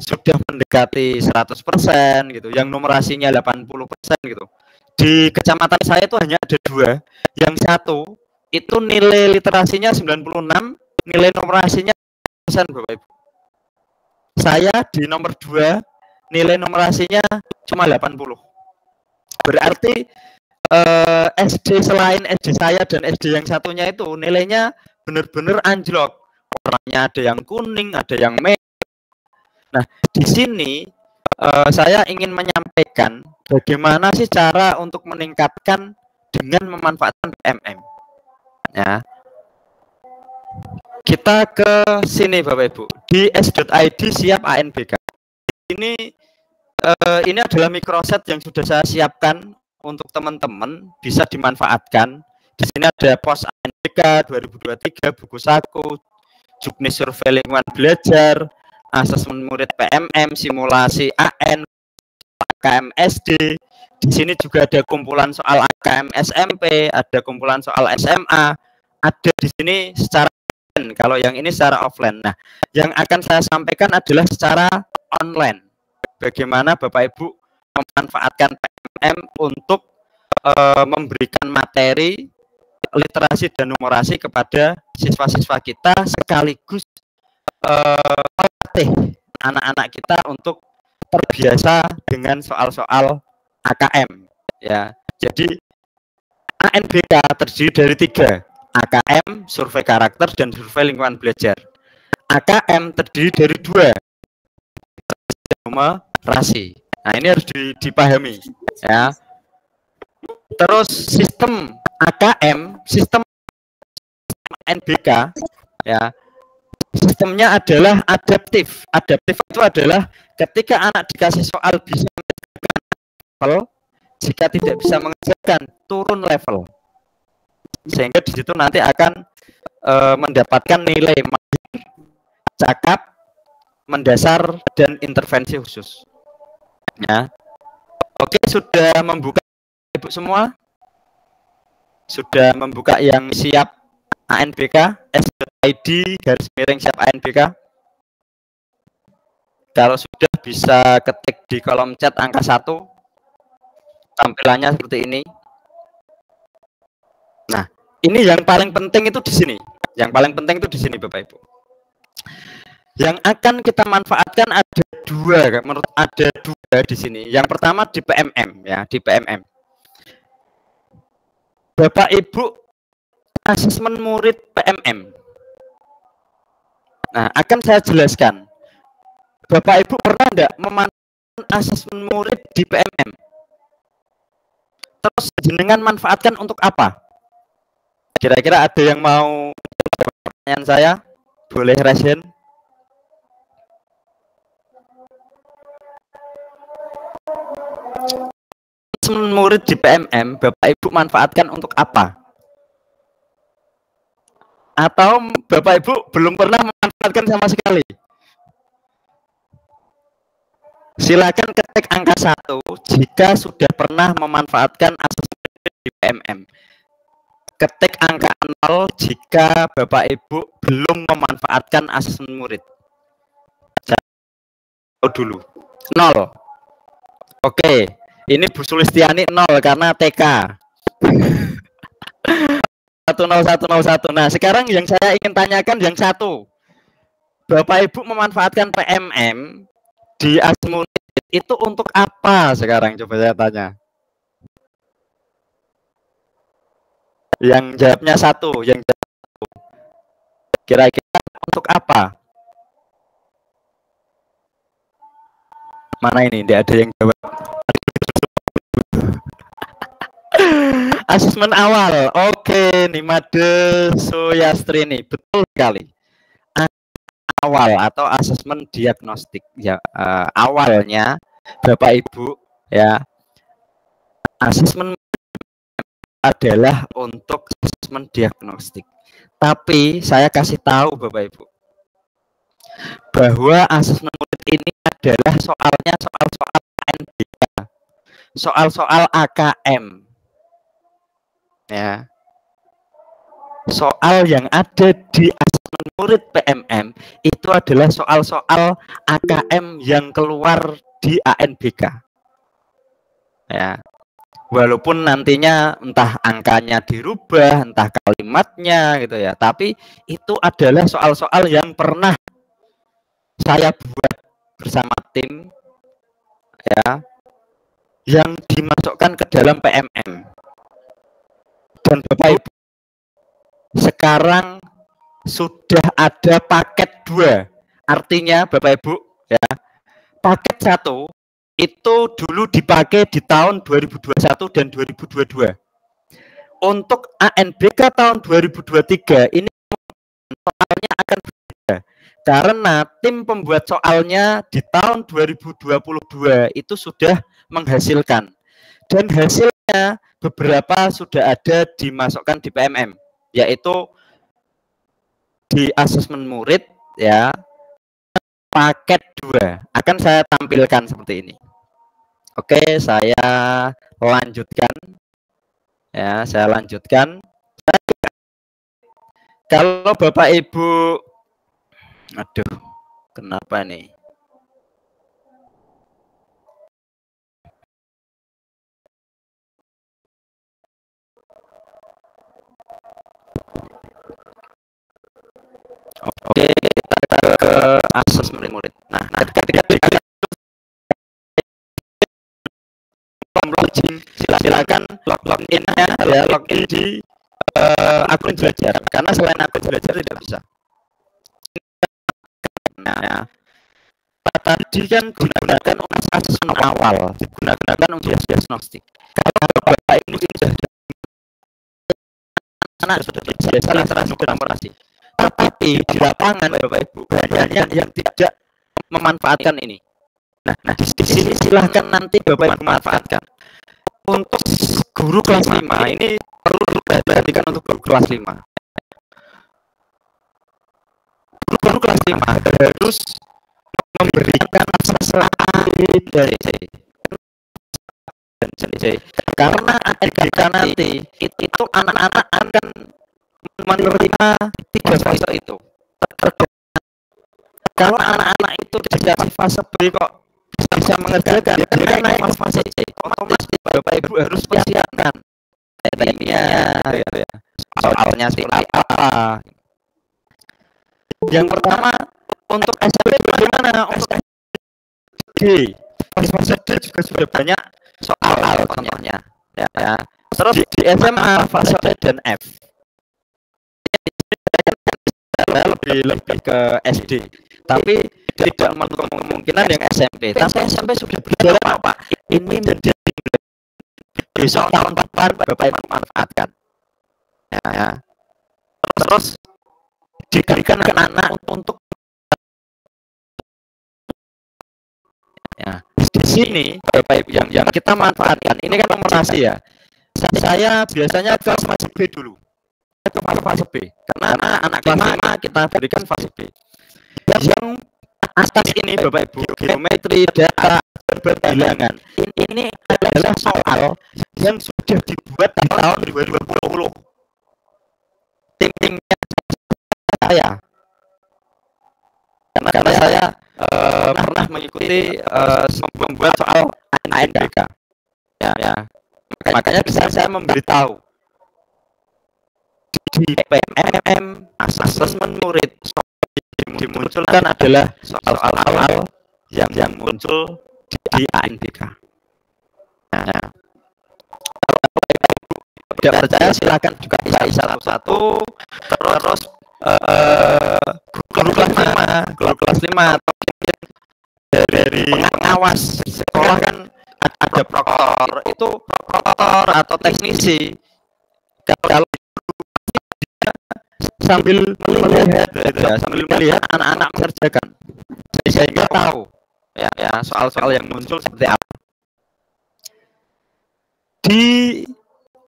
sudah mendekati 100% gitu, yang numerasinya 80% gitu. Di kecamatan saya itu hanya ada 2, yang satu itu nilai literasinya 96, nilai numerasinya 100%, Bapak Ibu. Saya di nomor 2, nilai numerasinya cuma 80. Berarti SD selain SD saya dan SD yang satunya itu nilainya benar-benar anjlok. Warnanya ada yang kuning, ada yang merah. Nah, di sini saya ingin menyampaikan bagaimana sih cara untuk meningkatkan dengan memanfaatkan PMM. Ya. Kita ke sini Bapak Ibu. Di s.id siap ANBK. Ini adalah microset yang sudah saya siapkan untuk teman-teman bisa dimanfaatkan. Di sini ada pos ANBK 2023, buku saku, juknis survei lingkungan belajar, asesmen murid PMM, simulasi AN, AKM SD. Di sini juga ada kumpulan soal AKM SMP, ada kumpulan soal SMA. Ada di sini secara online, kalau yang ini secara offline. Nah, yang akan saya sampaikan adalah secara online. Bagaimana Bapak Ibu memanfaatkan PMM untuk memberikan materi literasi dan numerasi kepada siswa-siswa kita, sekaligus melatih anak-anak kita untuk terbiasa dengan soal-soal AKM. Ya, jadi ANBK terdiri dari 3, AKM, survei karakter, dan survei lingkungan belajar. AKM terdiri dari 2, numerasi. Nah, ini harus dipahami, ya. Terus sistem AKM, sistem ANBK, ya. Sistem sistemnya adalah adaptif. Adaptif itu adalah ketika anak dikasih soal bisa mengerjakan level, jika tidak bisa mengerjakan turun level. Sehingga di situ nanti akan mendapatkan nilai mahir, cakap, mendasar, dan intervensi khusus. Ya. Oke, sudah membuka Ibu semua? Sudah membuka yang siap ANBK, S.ID, /siap ANBK. Kalau sudah bisa ketik di kolom chat angka 1. Tampilannya seperti ini. Nah, ini yang paling penting itu di sini. Yang paling penting itu di sini, Bapak Ibu. Yang akan kita manfaatkan ada dua, menurut ada dua di sini. Yang pertama di PMM, ya, di PMM. Bapak Ibu, asesmen murid PMM. Nah, akan saya jelaskan. Bapak Ibu pernah enggak memanfaatkan asesmen murid di PMM? Terus jenengan manfaatkan untuk apa? Kira-kira ada yang mau pertanyaan saya? Boleh raise hand. Asesmen murid di PMM, Bapak Ibu manfaatkan untuk apa? Atau Bapak Ibu belum pernah memanfaatkan sama sekali? Silakan ketik angka 1 jika sudah pernah memanfaatkan asesmen di PMM. Ketik angka 0 jika Bapak Ibu belum memanfaatkan asesmen murid. Dulu 0. Oke. Ini Bu Sulistiani 0 karena TK. 10101. Nah, sekarang yang saya ingin tanyakan yang satu. Bapak Ibu memanfaatkan PMM di asesmen itu untuk apa sekarang? Coba saya tanya. Yang jawabnya satu, yang jawab satu. Kira-kira untuk apa? Mana ini? Tidak ada yang jawab. Asesmen awal. Oke, Nimade Suyastrini. Betul sekali. Awal atau asesmen diagnostik. Ya, awalnya Bapak Ibu, ya, asesmen adalah untuk asesmen diagnostik. Tapi saya kasih tahu Bapak Ibu bahwa asesmen murid ini adalah soalnya soal-soal ANBK, soal-soal AKM. Ya. Soal yang ada di asesmen murid PMM itu adalah soal-soal AKM yang keluar di ANBK. Ya. Walaupun nantinya entah angkanya dirubah, entah kalimatnya gitu ya, tapi itu adalah soal-soal yang pernah saya buat bersama tim, ya, yang dimasukkan ke dalam PMM. Dan Bapak Ibu, sekarang sudah ada paket 2. Artinya Bapak Ibu, ya, paket 1 itu dulu dipakai di tahun 2021 dan 2022. Untuk ANBK tahun 2023 ini soalnya akan berbeda. Karena tim pembuat soalnya di tahun 2022 itu sudah menghasilkan. Dan hasilnya beberapa sudah ada dimasukkan di PMM, yaitu di asesmen murid, ya, paket 2 akan saya tampilkan seperti ini. Oke, saya lanjutkan, ya, saya lanjutkan. Kalau Bapak Ibu, aduh, kenapa nih? Oke, kita ke asesmen murid. Nah, ketika silakan login ya, login di akun belajar, karena selain akun belajar tidak bisa. Nah, tadi kan digunakan untuk asesmen awal, digunakan untuk diagnostik. Kalau Bapak ini sudah anak sudah biasa operasi. Tetapi di lapangan Bapak Ibu banyak yang tidak memanfaatkan ini. Nah, di sini silahkan nanti Bapak Ibu manfaatkan. Untuk guru kelas 5 ini perlu diperhatikan untuk guru kelas 5. Guru kelas 5 harus memberikan masalah A, B, dan C. Karena ketika nanti itu anak-anak akan menerima 3 fase itu. Kalau anak-anak itu dikasih fase B kok bisa mengerjakan, dia naik ke fase C. Otomatis Bapak Ibu harus persiapkan tekniknya, soalnya seperti apa. Yang pertama untuk SMP bagaimana? Untuk D, fase D juga sudah banyak soal contohnya. Ya. Terus di SMA fase D dan F. Lebih ke SD, tapi tidak menutup kemungkinan yang SMP. Tapi SMP sudah berjalan Pak. Ini menjadi besok tahun depan Bapak Ibu manfaatkan. Ya. Terus diberikan ke anak untuk ya. Di sini Bapak Ibu yang kita manfaatkan ini kan nominasi ya. Saya biasanya ke fase B dulu. Ke fase B karena anak kelas 5 kita berikan fase B. Yang atas ini Bapak Ibu geometri data berbilangan ini adalah soal yang sudah dibuat di tahun 2020. Timnya saya karena saya pernah mengikuti membuat soal ANBK ya. Makanya bisa saya memberitahu di PMM asesmen murid dimunculkan adalah soal-soal yang muncul di ANBK. Nah, kalau tidak percaya silakan juga isi satu-satu. Terus guru kelas 5 dari pengawas sekolah kan ada proktor, itu proktor atau teknisi. Kalau sambil melihat anak-anak mengerjakan, sehingga tahu ya soal-soal yang muncul seperti apa. Di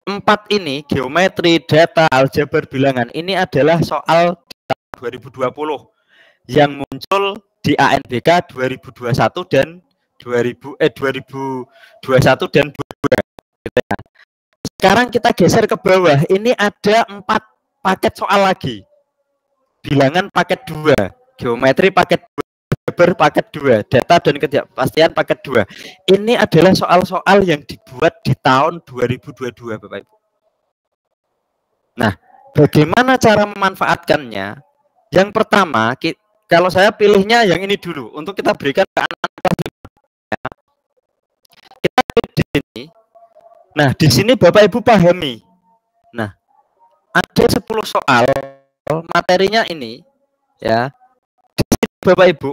4 ini geometri, data, aljabar, bilangan ini adalah soal 2020 yang muncul di ANBK 2021 dan 2021 dan 22. Gitu ya. Sekarang kita geser ke bawah. Ini ada 4 paket soal lagi. Bilangan paket 2, geometri paket 2, aljabar paket 2, data dan ketidakpastian paket 2. Ini adalah soal-soal yang dibuat di tahun 2022, Bapak Ibu. Nah, bagaimana cara memanfaatkannya? Yang pertama, kalau saya pilihnya yang ini dulu untuk kita berikan ke anak-anak kelas 5. Kita pilih di sini. Nah, di sini Bapak Ibu pahami. Nah, ada 10 soal materinya ini ya. Di sini Bapak Ibu,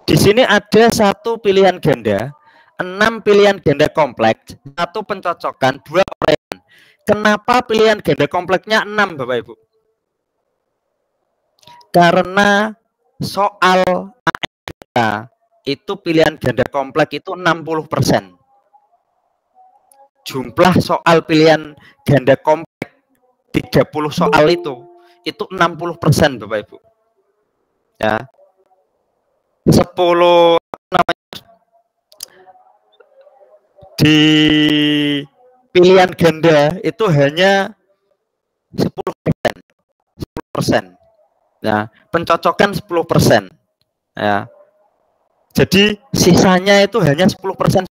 di sini ada 1 pilihan ganda, 6 pilihan ganda kompleks, 1 pencocokan, 2 urean. Kenapa pilihan ganda kompleksnya 6 Bapak Ibu? Karena soal ANBK itu pilihan ganda kompleks itu 60%. Jumlah soal pilihan ganda kompleks 30 soal itu 60% Bapak Ibu. Ya. 10 namanya di pilihan ganda itu hanya 10%. 10%. Ya, pencocokan 10%. Ya. Jadi sisanya itu hanya 10%.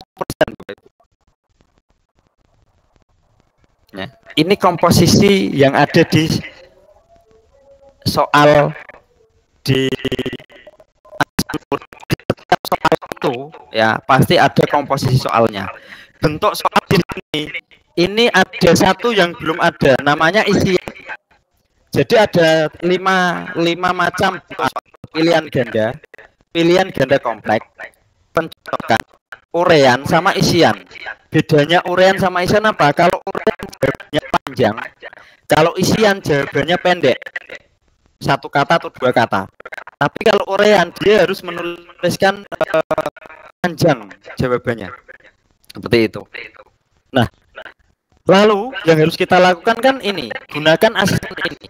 Ya. Ini komposisi yang ada di soal di soal itu ya pasti ada komposisi soalnya. Bentuk soal ini ada 1 yang belum ada, namanya isian. Jadi ada 5 macam pilihan ganda kompleks, pencocokan, urean sama isian. Bedanya urean sama isian apa? Kalau urean jawabannya panjang, kalau isian jawabannya pendek. satu kata atau dua kata. Tapi kalau uraian dia harus menuliskan panjang jawabannya. Seperti itu. Nah, lalu yang harus kita lakukan kan ini, gunakan asesmen ini.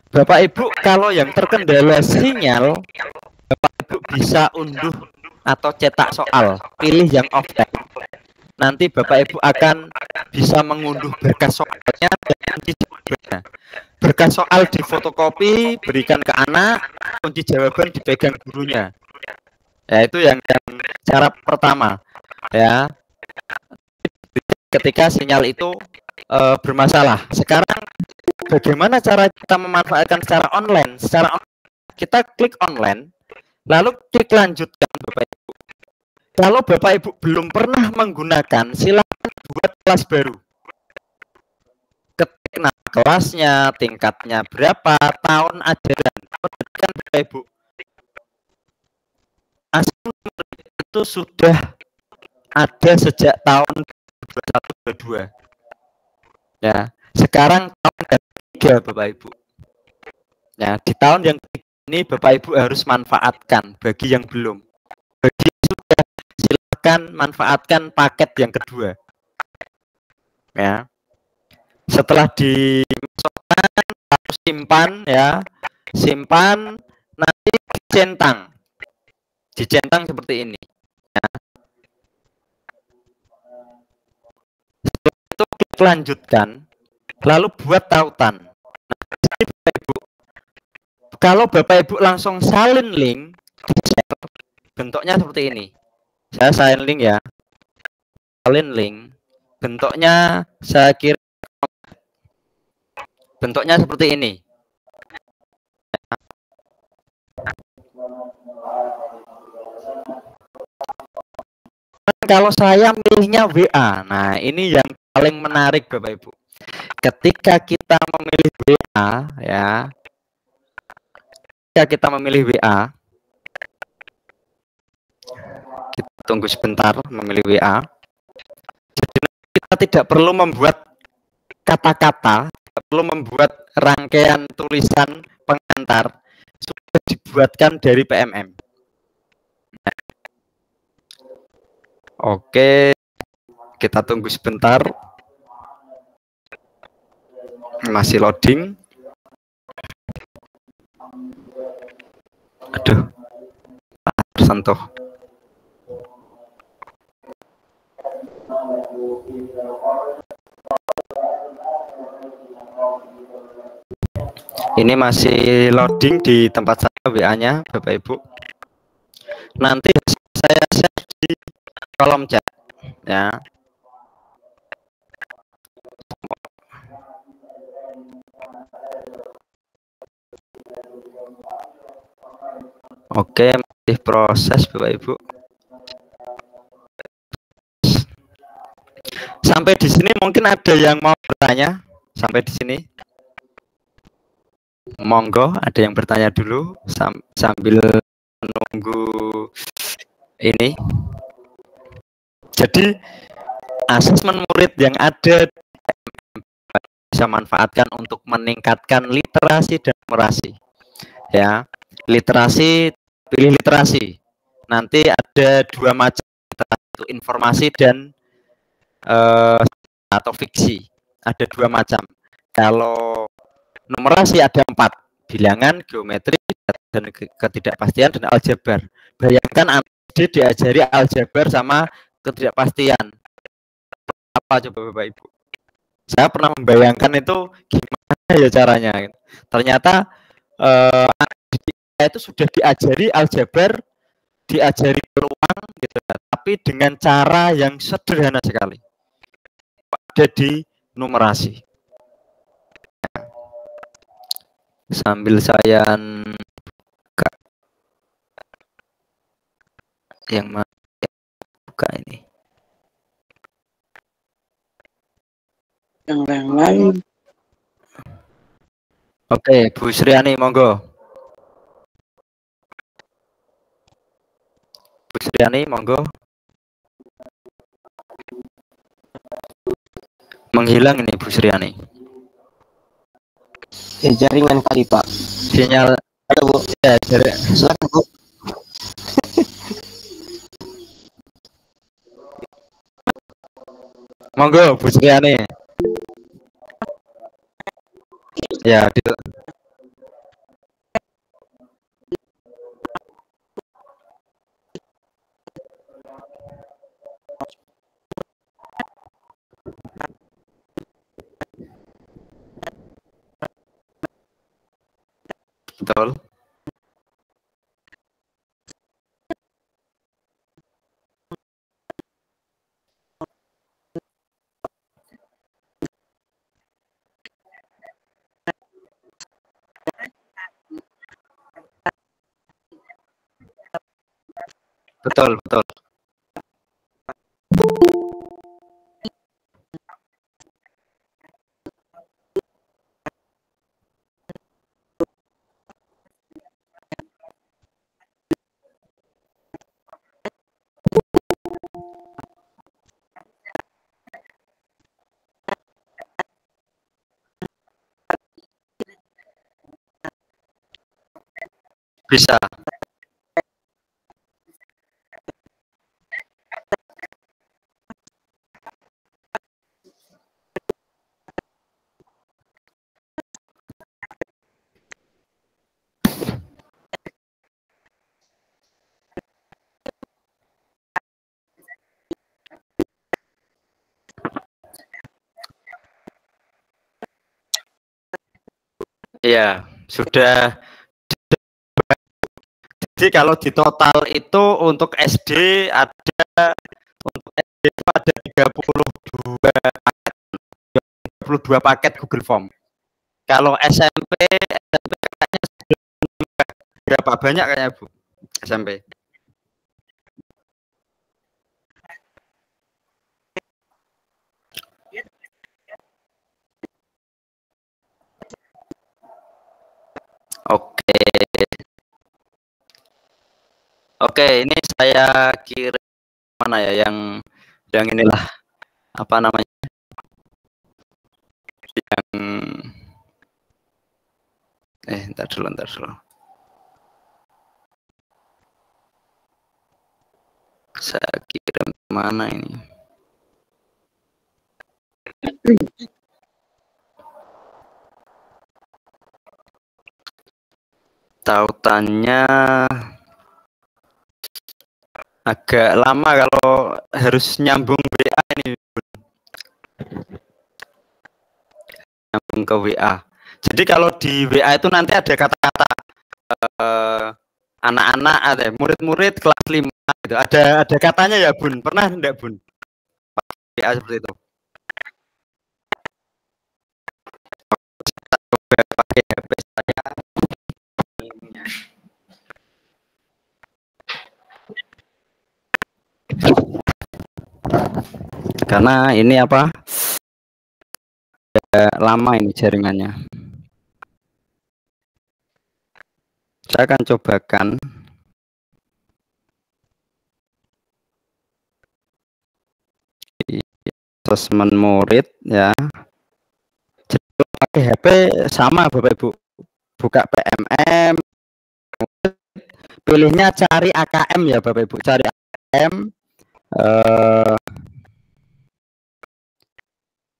Bapak Ibu kalau yang terkendala sinyal, Bapak Ibu bisa unduh atau cetak soal, pilih yang offline. Nanti Bapak Ibu akan bisa mengunduh berkas soalnya dan kunci jawabannya. Berkas soal difotokopi, berikan ke anak, kunci jawaban dipegang gurunya. Ya, itu yang cara pertama. Ya, ketika sinyal itu bermasalah. Sekarang bagaimana cara kita memanfaatkan secara online? Kita klik online, lalu klik lanjutkan Bapak Ibu. Kalau Bapak Ibu belum pernah menggunakan, silakan buat kelas baru. Ketik nama kelasnya, tingkatnya berapa, tahun ajaran. Perhatikan Bapak Ibu. Asesmen itu sudah ada sejak tahun 2021-2022. Ya, sekarang tahun ketiga Bapak Ibu. Ya, di tahun yang ketiga ini Bapak Ibu harus manfaatkan. Bagi yang belum, bagi yang sudah, silakan manfaatkan paket yang kedua. Ya, setelah dimasukkan harus simpan, ya, simpan, nanti dicentang seperti ini. Ya. Setelah itu klik lanjutkan, lalu buat tautan. Nah, Bapak Ibu, kalau Bapak Ibu langsung salin link, bentuknya seperti ini. Saya salin link ya. Salin link. Bentuknya saya kira bentuknya seperti ini. Kalau saya milihnya WA. Nah, ini yang paling menarik Bapak Ibu. Ketika kita memilih WA, ya. Ketika kita memilih WA, kita tunggu sebentar memilih WA. Jadi kita tidak perlu membuat kata-kata, tidak perlu membuat rangkaian tulisan pengantar, sudah dibuatkan dari PMM. Oke, kita tunggu sebentar. Masih loading. Aduh, tersentuh. Ini masih loading di tempat saya WA-nya, Bapak Ibu. Nanti saya share di kolom chat, ya. Oke, masih proses Bapak Ibu. Sampai di sini mungkin ada yang mau bertanya sampai di sini. Monggo, ada yang bertanya dulu sambil menunggu ini. Jadi asesmen murid yang ada bisa manfaatkan untuk meningkatkan literasi dan numerasi. Ya, literasi, pilih literasi. Nanti ada dua macam, satu informasi dan atau fiksi. Ada dua macam. Kalau numerasi ada 4, bilangan, geometri, dan ketidakpastian, dan aljabar. Bayangkan anak diajari aljabar sama ketidakpastian. Apa coba Bapak Ibu? Saya pernah membayangkan itu gimana ya caranya. Ternyata anak itu sudah diajari aljabar, diajari peluang, gitu, tapi dengan cara yang sederhana sekali. Ada di numerasi. Sambil saya buka yang mana buka ini. Yang lain. Oke, Bu Sriani, monggo. Bu Sriani, monggo. Menghilang ini Bu Sriani. Jaringan kali Pak. Sinyal Ada Bu. ya dari Silakan Bu. monggo Bu Sriani. Ya, betul. Betul, betul. Bisa. Iya, sudah. Jadi kalau di total itu untuk SD ada, untuk SD itu ada 32 paket Google Form. Kalau SMP kayaknya berapa banyak kayaknya Bu? SMP. Oke. Oke, ini saya kirim mana ya yang inilah apa namanya? Yang ntar dulu. Saya kirim mana ini? Tautannya agak lama kalau harus nyambung WA ini. Nyambung ke WA. Jadi kalau di WA itu nanti ada kata-kata anak-anak, ada murid-murid kelas 5 gitu. Ada katanya ya Bun. Pernah enggak Bun? WA seperti itu. Pakai HP saya. Karena ini apa? Lama ini jaringannya. Saya akan cobakan. Asesmen murid ya. Jadi pakai HP sama Bapak Ibu. Buka PMM. Pilihnya cari AKM ya Bapak Ibu. Cari AKM.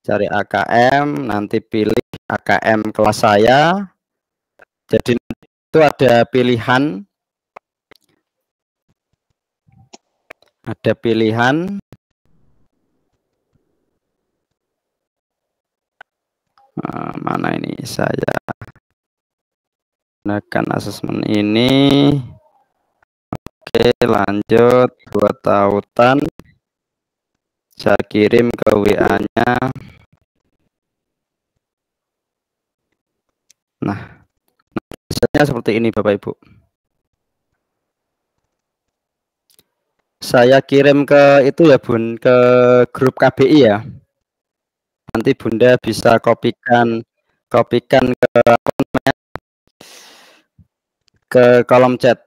Cari AKM, nanti pilih AKM kelas saya. Jadi itu ada pilihan. Ada pilihan. Mana ini saya gunakan asesmen ini. Oke, lanjut buat tautan. Saya kirim ke WA-nya. Nah, hasilnya seperti ini Bapak Ibu. Saya kirim ke itu ya Bun, ke grup KBI ya. Nanti Bunda bisa kopikan ke kolom chat.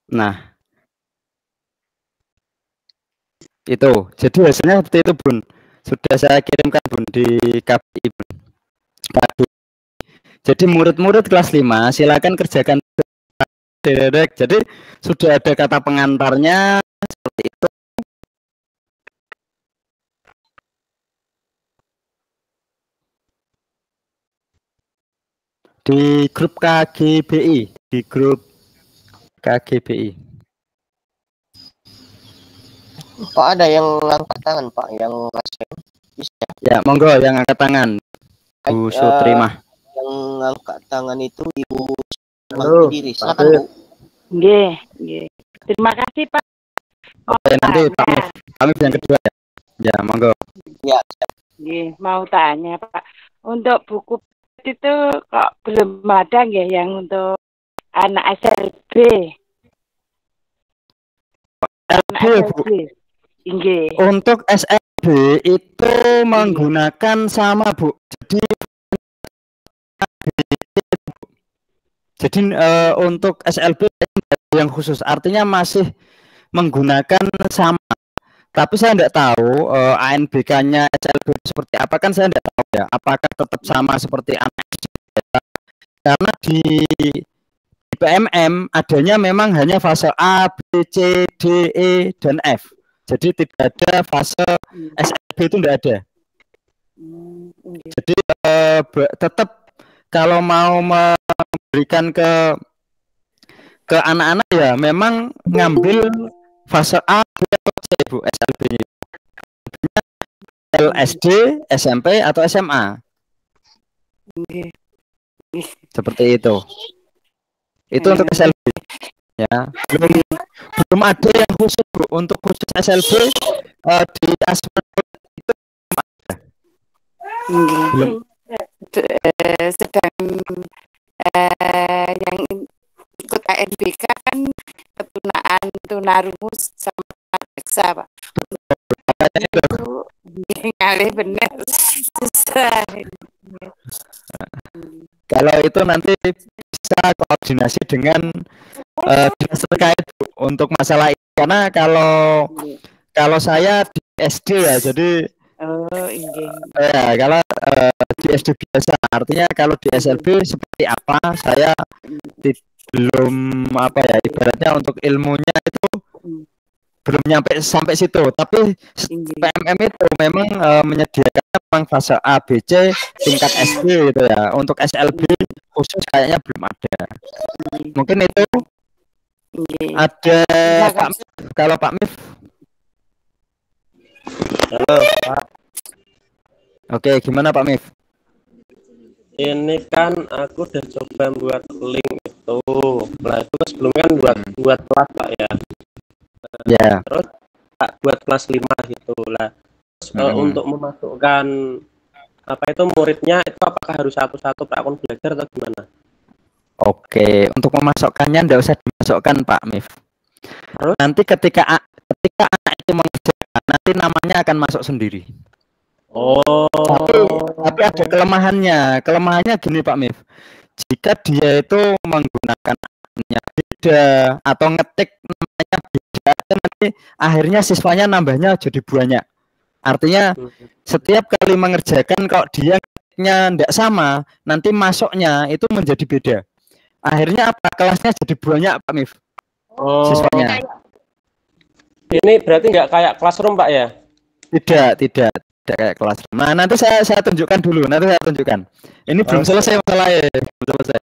Nah, Itu. Jadi hasilnya seperti itu, Bun. Sudah saya kirimkan, Bun, di KBI, Bun. KBI. Jadi murid-murid kelas 5 silakan kerjakan direct. Jadi sudah ada kata pengantarnya seperti itu. Di grup KGBI, di grup KGBI. Pak, ada yang angkat tangan, Pak, yang ASEM. Bisa. Ya, monggo yang angkat tangan. Bu Sutrimah. Yang angkat tangan itu Ibu Halo, Mandiri. Pak Silakan, Adit. Bu. Nggih, nggih. Terima kasih, Pak. Oke, nanti Pak Mif. Pak Mif yang kedua ya. Ya, monggo. Ya, Nggih, mau tanya, Pak. Untuk buku itu kok belum ada nggih yang untuk anak SLB? Anak LB, Bu. SLB. Nggih. Untuk SLB itu menggunakan sama, Bu. Jadi untuk SLB yang khusus, artinya masih menggunakan sama. Tapi saya tidak tahu ANBK-nya SLB itu seperti apa, kan saya tidak tahu ya. Apakah tetap sama seperti anak SD? Karena di PMM adanya memang hanya fase A, B, C, D, E, dan F. Jadi tidak ada fase SLB, itu tidak ada. Nggih. Jadi tetap kalau mau memberikan ke anak-anak ya memang ngambil fase A, B, atau C, Bu, SLB-nya. LSD, SMP, atau SMA. Nggih. Seperti itu. Itu untuk SLB. Ya, belum ada yang khusus, Bu. Untuk khusus SLB di Asma itu belum. Sedang yang ikut ANBK kan ketunaan tunarungus sama reksa, Pak. Itu ngalih bener susah. Kalau itu nanti bisa koordinasi dengan dinas terkait, Bu, untuk masalah ini. Karena kalau saya di SD ya, jadi ya kalau di SD biasa, artinya kalau di SLB seperti apa saya belum apa ya, ibaratnya untuk ilmunya itu belum nyampe sampai situ. Tapi PMM itu memang menyediakan memang fase A, B, C tingkat SD gitu ya. Untuk SLB khusus kayaknya belum ada. Mungkin itu ada Pak Mif. Kalau Pak Mif. Halo, Pak. Oke, gimana Pak Mif? Ini kan aku udah coba buat link itu. Nah, itu sebelumnya kan buat kelas, Pak, ya. Ya. Terus Pak buat kelas 5 gitu lah. Untuk memasukkan apa itu muridnya itu apakah harus satu-satu prakon belajar atau gimana? Oke, untuk memasukkannya tidak usah dimasukkan, Pak Mif. Terus? Nanti ketika anak itu mengerjakan, nanti namanya akan masuk sendiri. Oh. Tapi ada kelemahannya. Kelemahannya gini, Pak Mif. Jika dia itu menggunakan namanya beda atau ngetik namanya beda, nanti akhirnya siswanya nambahnya jadi banyak. Artinya setiap kali mengerjakan kalau dia ngetiknya tidak sama, nanti masuknya itu menjadi beda. Akhirnya apa? Kelasnya jadi banyak, Pak Mif. Oh. Siswanya. Ini berarti nggak kayak classroom, Pak, ya? Tidak kayak kelas. Nah, nanti saya tunjukkan dulu. Nanti saya tunjukkan. Ini belum selesai masalahnya. Belum selesai.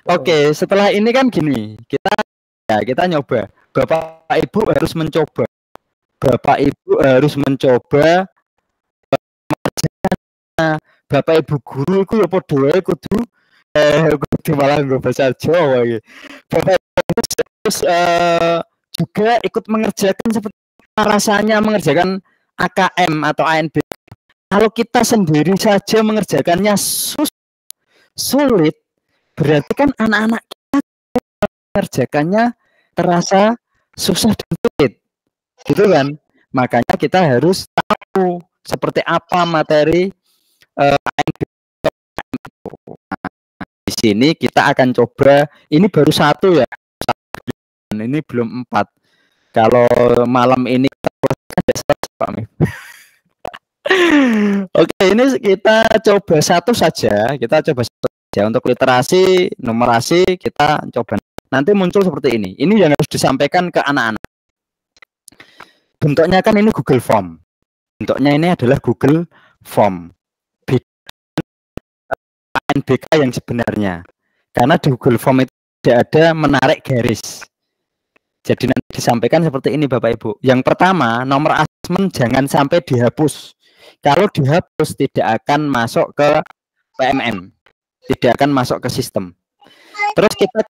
Oke, setelah ini kan gini. Kita nyoba. Bapak Ibu harus mencoba. Bapak Ibu harus mencoba. Bapak Ibu guru itu ya padha wae kudu malah nggo bahasa Jawa iki. Bapak Ibu harus juga ikut mengerjakan seperti rasanya mengerjakan AKM atau ANB. Kalau kita sendiri saja mengerjakannya sulit, berarti kan anak-anak kita mengerjakannya terasa susah dan sulit, gitu kan? Makanya kita harus tahu seperti apa materi ANB. Nah, di sini kita akan coba. Ini baru satu ya, ini belum 4. Kalau malam ini ada Pak Mif. Oke, ini kita coba satu saja. Kita coba satu saja untuk literasi, numerasi kita coba. Nanti muncul seperti ini. Ini yang harus disampaikan ke anak-anak. Bentuknya kan ini Google Form. Bentuknya ini adalah Google Form. NBK yang sebenarnya. Karena di Google Form itu tidak ada menarik garis. Jadi nanti disampaikan seperti ini Bapak Ibu. Yang pertama, nomor asesmen jangan sampai dihapus. Kalau dihapus tidak akan masuk ke PMM. Tidak akan masuk ke sistem. Terus kita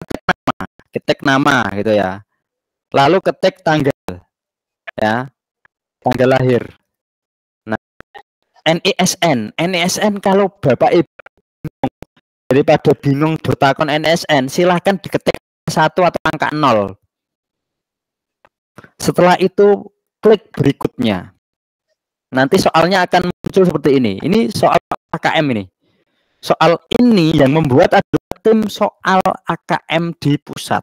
ketik nama gitu ya. Lalu ketik tanggal ya. Tanggal lahir. Nah, NISN kalau Bapak Ibu daripada bingung bertakon NISN, silahkan diketik 1 atau angka 0. Setelah itu klik berikutnya. Nanti soalnya akan muncul seperti ini. Ini soal AKM ini. Soal ini yang membuat adalah tim soal AKM di pusat.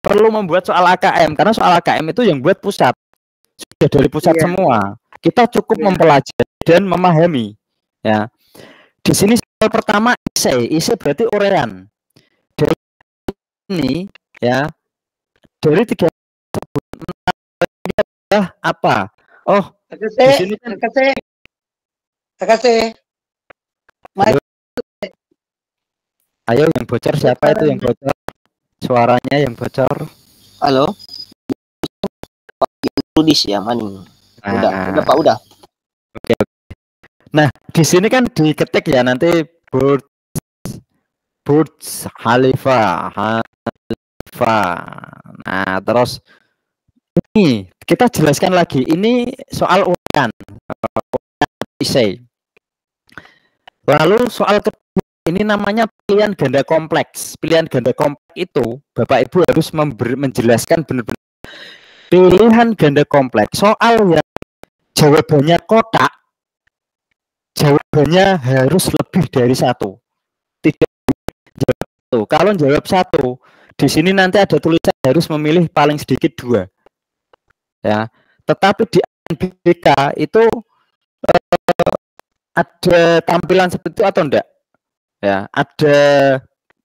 Perlu membuat soal AKM karena soal AKM itu yang buat pusat. Sudah dari pusat semua. Kita cukup mempelajari dan memahami. Ya. Di sini soal pertama isi berarti urean. Dari ini ya. Dari 3 apa? Oh, di sini kan ayo yang bocor siapa itu yang bocor? Suaranya yang bocor. Halo. Rudis ya, Maning. Udah Pak, udah. Oke. Nah, di sini kan diketik ya nanti Burj Khalifa. Nah, terus ini kita jelaskan lagi. Ini soal urutan isei. Lalu soal kedua ini namanya pilihan ganda kompleks. Pilihan ganda kompleks itu Bapak Ibu harus menjelaskan benar-benar pilihan ganda kompleks. Soal yang jawabannya kotak, jawabannya harus lebih dari 1. Tidak jawab 1. Kalau jawab 1, di sini nanti ada tulisan harus memilih paling sedikit 2. Ya, tetapi di NBK itu ada tampilan seperti itu atau enggak? Ya, ada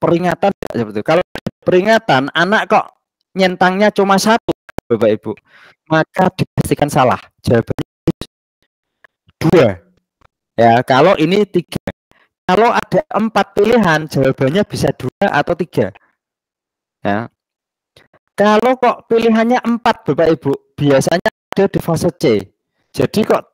peringatan seperti itu. Kalau peringatan anak kok nyentangnya cuma 1, Bapak Ibu, maka dipastikan salah. Jawabannya 2. Ya, kalau ini 3. Kalau ada 4 pilihan, jawabannya bisa 2 atau 3. Ya. Kalau kok pilihannya 4 Bapak Ibu, biasanya ada di fase C. Jadi kok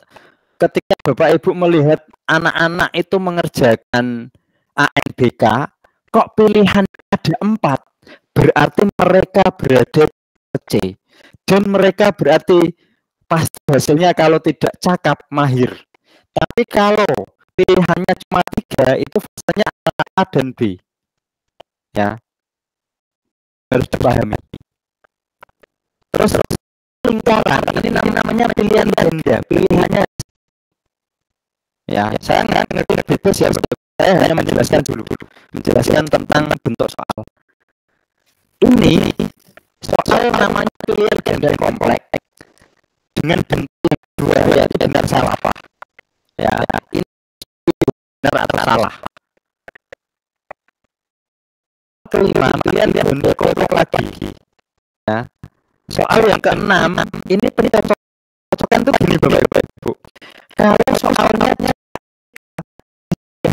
ketika Bapak Ibu melihat anak-anak itu mengerjakan ANBK, kok pilihan ada 4, berarti mereka berada di C. Dan mereka berarti pasti hasilnya kalau tidak cakap, mahir. Tapi kalau pilihannya cuma 3, itu fasenya A dan B. Ya, harus dipahami. Terus lingkaran ini namanya pilihan ganda. Pilihannya ya, saya nggak ngerti bebas ya. Saya hanya menjelaskan dulu, menjelaskan tentang bentuk soal. Ini soal namanya pilihan ganda kompleks dengan bentuk 2 yaitu benar salah apa? Ya, ini benar atau salah. Kelima, pilihan ganda kompleks lagi. Ya. Soal yang ke-6 ini pencocokan tuh gini Bapak Ibu. Kalau soalnya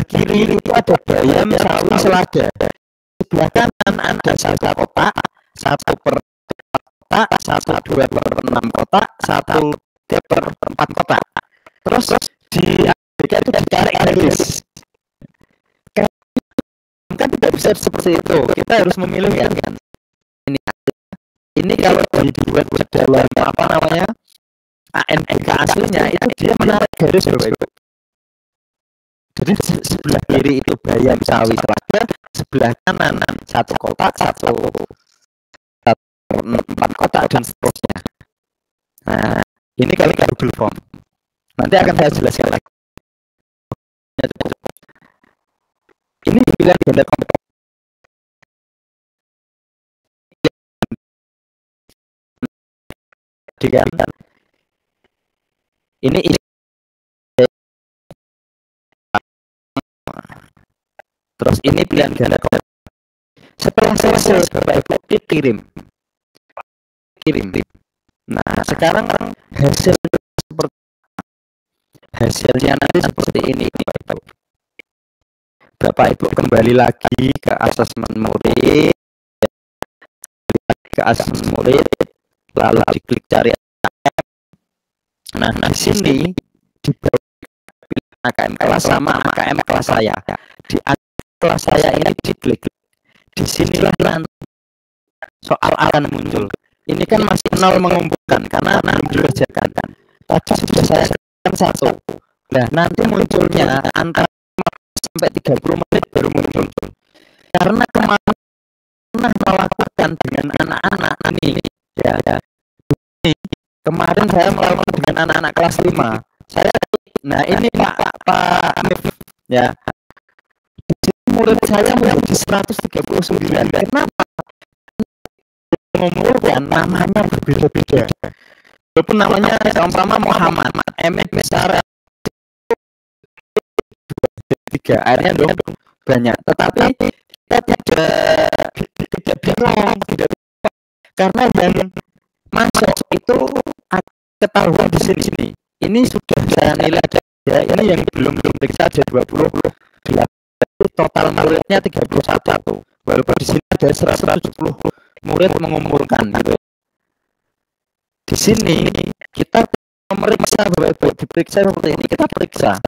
kiri itu ada bayam, sawi, selada. Sebelah kanan ada 1 kotak, 1 per kotak, 1 2/6 kotak, 1 3/4 kotak. Terus di ABK itu ditarik garis. Kan tidak bisa seperti itu. Kita harus memilih kan. Ini kalau dibuat dalam apa namanya ANBK aslinya itu dia menarik garis Bapak Ibu. Jadi sebelah kiri itu bayam, sawi, selada, sebelah kanan 1 kotak, 1/4 kotak dan seterusnya. Nah, ini kali Google Form. Nanti akan saya jelaskan lagi. Ini pilihan ganda kompleks. kan ini terus ini pilihan ganda. Setelah selesai Bapak Ibu kirim. Nah, sekarang hasilnya nanti seperti ini Bapak Ibu kembali lagi ke asesmen murid, lalu diklik cari AKM. Nah, di sini di AKM kelas sama AKM kelas saya. Di AKM kelas saya ini diklik. Disinilah nanti soal akan muncul. Ini kan masih 0 mengumpulkan karena belum dikerjakan kan. Tadi sudah saya kerjakan 1. Nah, nanti munculnya antara sampai 30 menit baru muncul. Karena kemarin pernah melakukan dengan anak-anak ini ya. Kemarin saya melakukan dengan anak-anak kelas 5. Nah, ini Pak Amif ya. Murid saya menjadi 139. Kenapa? Mengumpulkan namanya berbeda-beda. Walaupun namanya sama Muhammad, Emek Besar 3, akhirnya dong banyak. Tetapi kita tidak bingung, karena yang masuk itu ketahuan di sini. Ini sudah saya nilai ya, ini yang belum periksa ada 28. Total muridnya 31. Walaupun di sini ada 170 murid mengumpulkan gitu. Di sini kita memeriksa Bapak-Ibu, diperiksa seperti ini, kita periksa.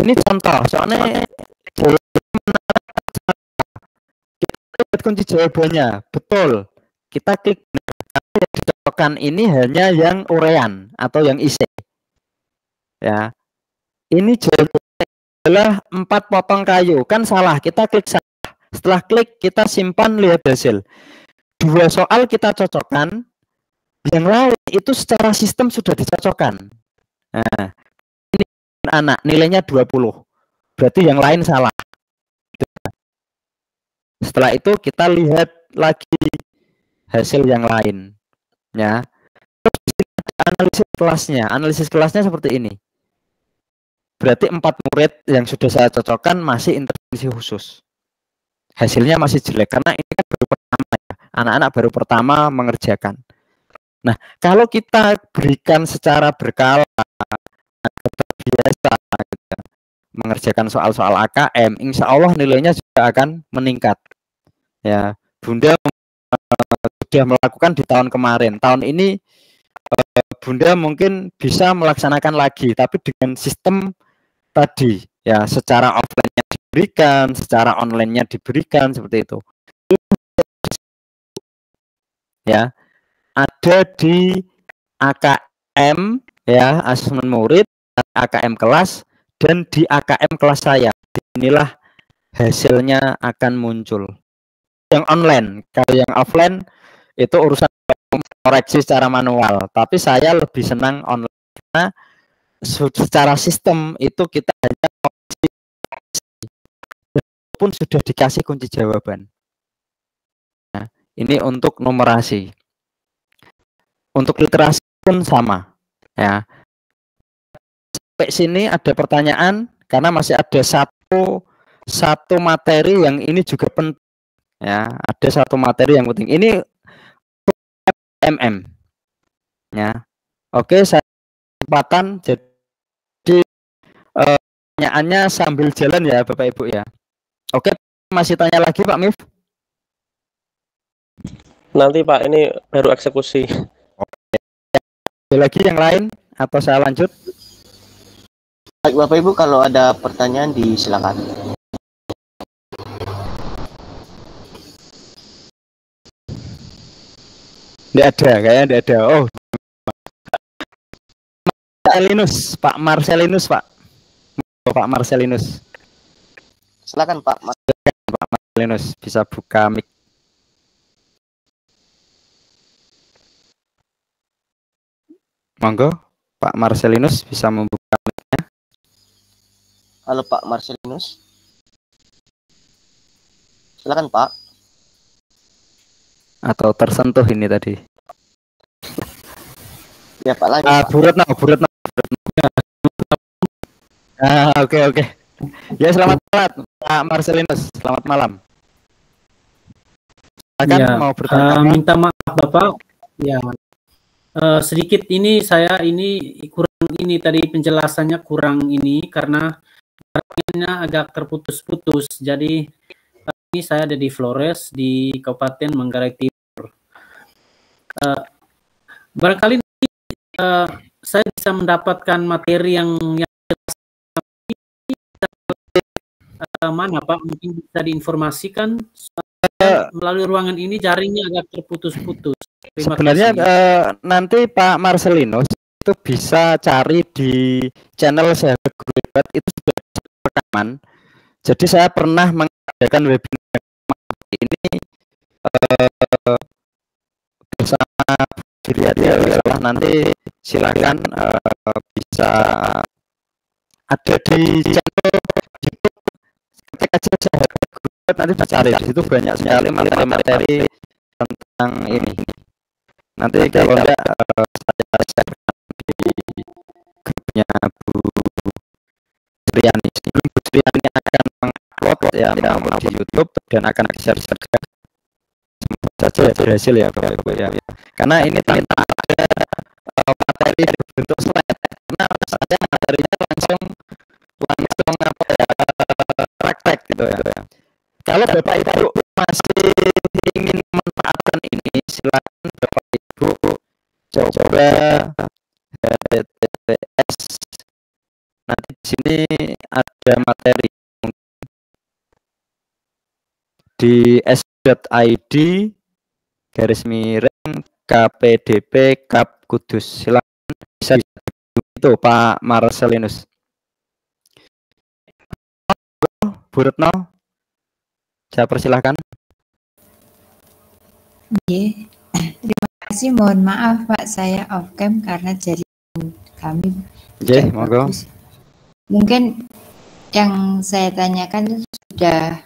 Ini contoh, soalnya kita lihat kunci jawabannya, betul. Kita klik yang dicocokkan ini hanya yang urean atau yang isi. Ya. Ini jawabannya adalah 4 potong kayu, kan salah, kita klik salah. Setelah klik kita simpan, lihat hasil. 2 soal kita cocokkan, yang lain itu secara sistem sudah dicocokkan. Nah, ini anak nilainya 20. Berarti yang lain salah. Setelah itu kita lihat lagi hasil yang lain. Ya. Terus analisis kelasnya. Analisis kelasnya seperti ini. Berarti 4 murid yang sudah saya cocokkan masih intervensi khusus. Hasilnya masih jelek karena ini kan baru pertama ya. Anak-anak baru pertama mengerjakan. Nah, kalau kita berikan secara berkala, terbiasa gitu, mengerjakan soal-soal AKM, insya Allah nilainya juga akan meningkat. Ya, Bunda sudah melakukan di tahun kemarin. Tahun ini Bunda mungkin bisa melaksanakan lagi, tapi dengan sistem tadi, ya, secara offline-nya diberikan, secara online-nya diberikan, seperti itu. Ya, ada di AKM, ya, asesmen murid, AKM kelas, dan di AKM kelas saya. Inilah hasilnya akan muncul. Yang online, kalau yang offline itu urusan koreksi secara manual. Tapi saya lebih senang online karena secara sistem itu kita hanya koreksi pun sudah dikasih kunci jawaban. Nah, ini untuk numerasi. Untuk literasi pun sama. Ya. Sampai sini ada pertanyaan karena masih ada satu materi yang ini juga penting. Ya, ada satu materi yang penting. Ini MM. Ya. Oke, saya kesempatan jadi pertanyaannya sambil jalan ya Bapak Ibu ya. Oke, masih tanya lagi Pak Mif? Nanti Pak, ini baru eksekusi. Oke. Ada lagi yang lain atau saya lanjut? Baik Bapak Ibu, kalau ada pertanyaan disilakan. Tidak ada, kayaknya tidak ada. Oh, Pak Marcelinus, Pak. Pak Marcelinus. Silakan Pak Marcelinus, bisa buka mic. Monggo, Pak Marcelinus bisa membuka mic-nya. Halo Pak Marcelinus. Silakan Pak. Atau tersentuh ini tadi. Ya Pak lagi. Bu Retno. Oke. Ya, selamat malam Pak Marcelinus. Selamat malam. Silakan Ya, mau bertanya apa? minta maaf Bapak. Ya, sedikit ini saya ini kurang ini tadi penjelasannya kurang ini karena agak terputus-putus. Jadi ini saya ada di Flores di Kabupaten Manggarai Timur. Barangkali saya bisa mendapatkan materi yang jelas. Mana Pak? Mungkin bisa diinformasikan melalui ruangan ini jaringnya agak terputus-putus. Sebenarnya nanti Pak Marcelinus itu bisa cari di channel Sahabat Guru Hebat, itu sudah rekaman. Jadi saya pernah mengadakan webinar ini bersama Diriati. Nanti silakan bisa ada di channel YouTube, ketik aja Sahabat Guru Hebat, nanti dicari di situ banyak sekali materi-materi tentang ini. Nanti kalau enggak saya share di grupnya Bu Sriani. Bu Sriani akan mengupload ya di YouTube dan akan share saja ya berhasil ya Bapak Ibu ya. Karena ini tanpa ada materi berbentuk slide, karena saya materinya langsung apa ya, praktek gitu ya. Kalau Bapak Ibu masih ingin memanfaatkan ini, silakan Bapak Ibu coba HTTPS. Nanti di sini ada materi di s.id /KPDP Kap Kudus. Silakan bisa itu Pak Marcelinus. Bu Retno, saya persilahkan. Terima kasih. Mohon maaf Pak, saya off cam karena jaringan kami. Monggo. Mungkin yang saya tanyakan itu sudah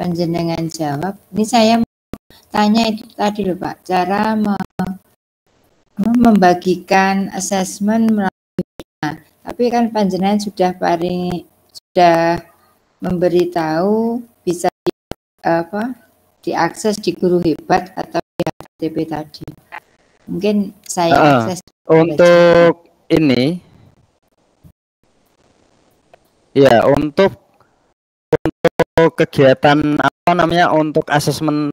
panjenengan jawab. Ini saya tanya itu tadi loh Pak, cara membagikan asesmen melalui tapi kan panjenengan sudah memberitahu bisa diakses di Guru Hebat atau di HTTP tadi. Mungkin saya akses untuk ini ya, untuk kegiatan apa namanya, untuk asesmen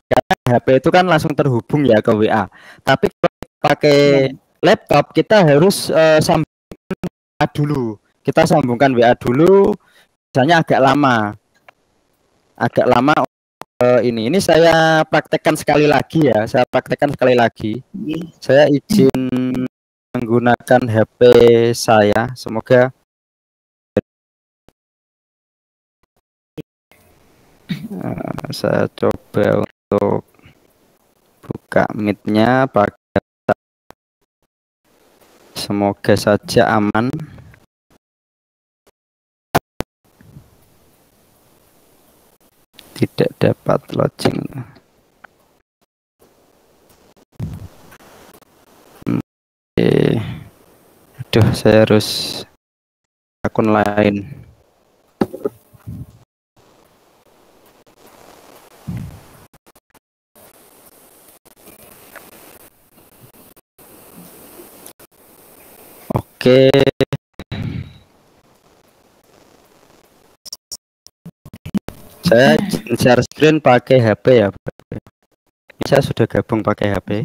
karena HP itu kan langsung terhubung ya ke WA. Tapi pakai laptop kita harus sambungkan WA dulu. Kita sambungkan WA dulu, biasanya agak lama ini saya praktekkan sekali lagi ya. Saya izin menggunakan HP saya, semoga saya coba untuk buka mic-nya, semoga saja aman. Tidak dapat login. Aduh, saya harus akun lain. Oke. Saya share screen pakai HP ya. Ini saya sudah gabung pakai HP.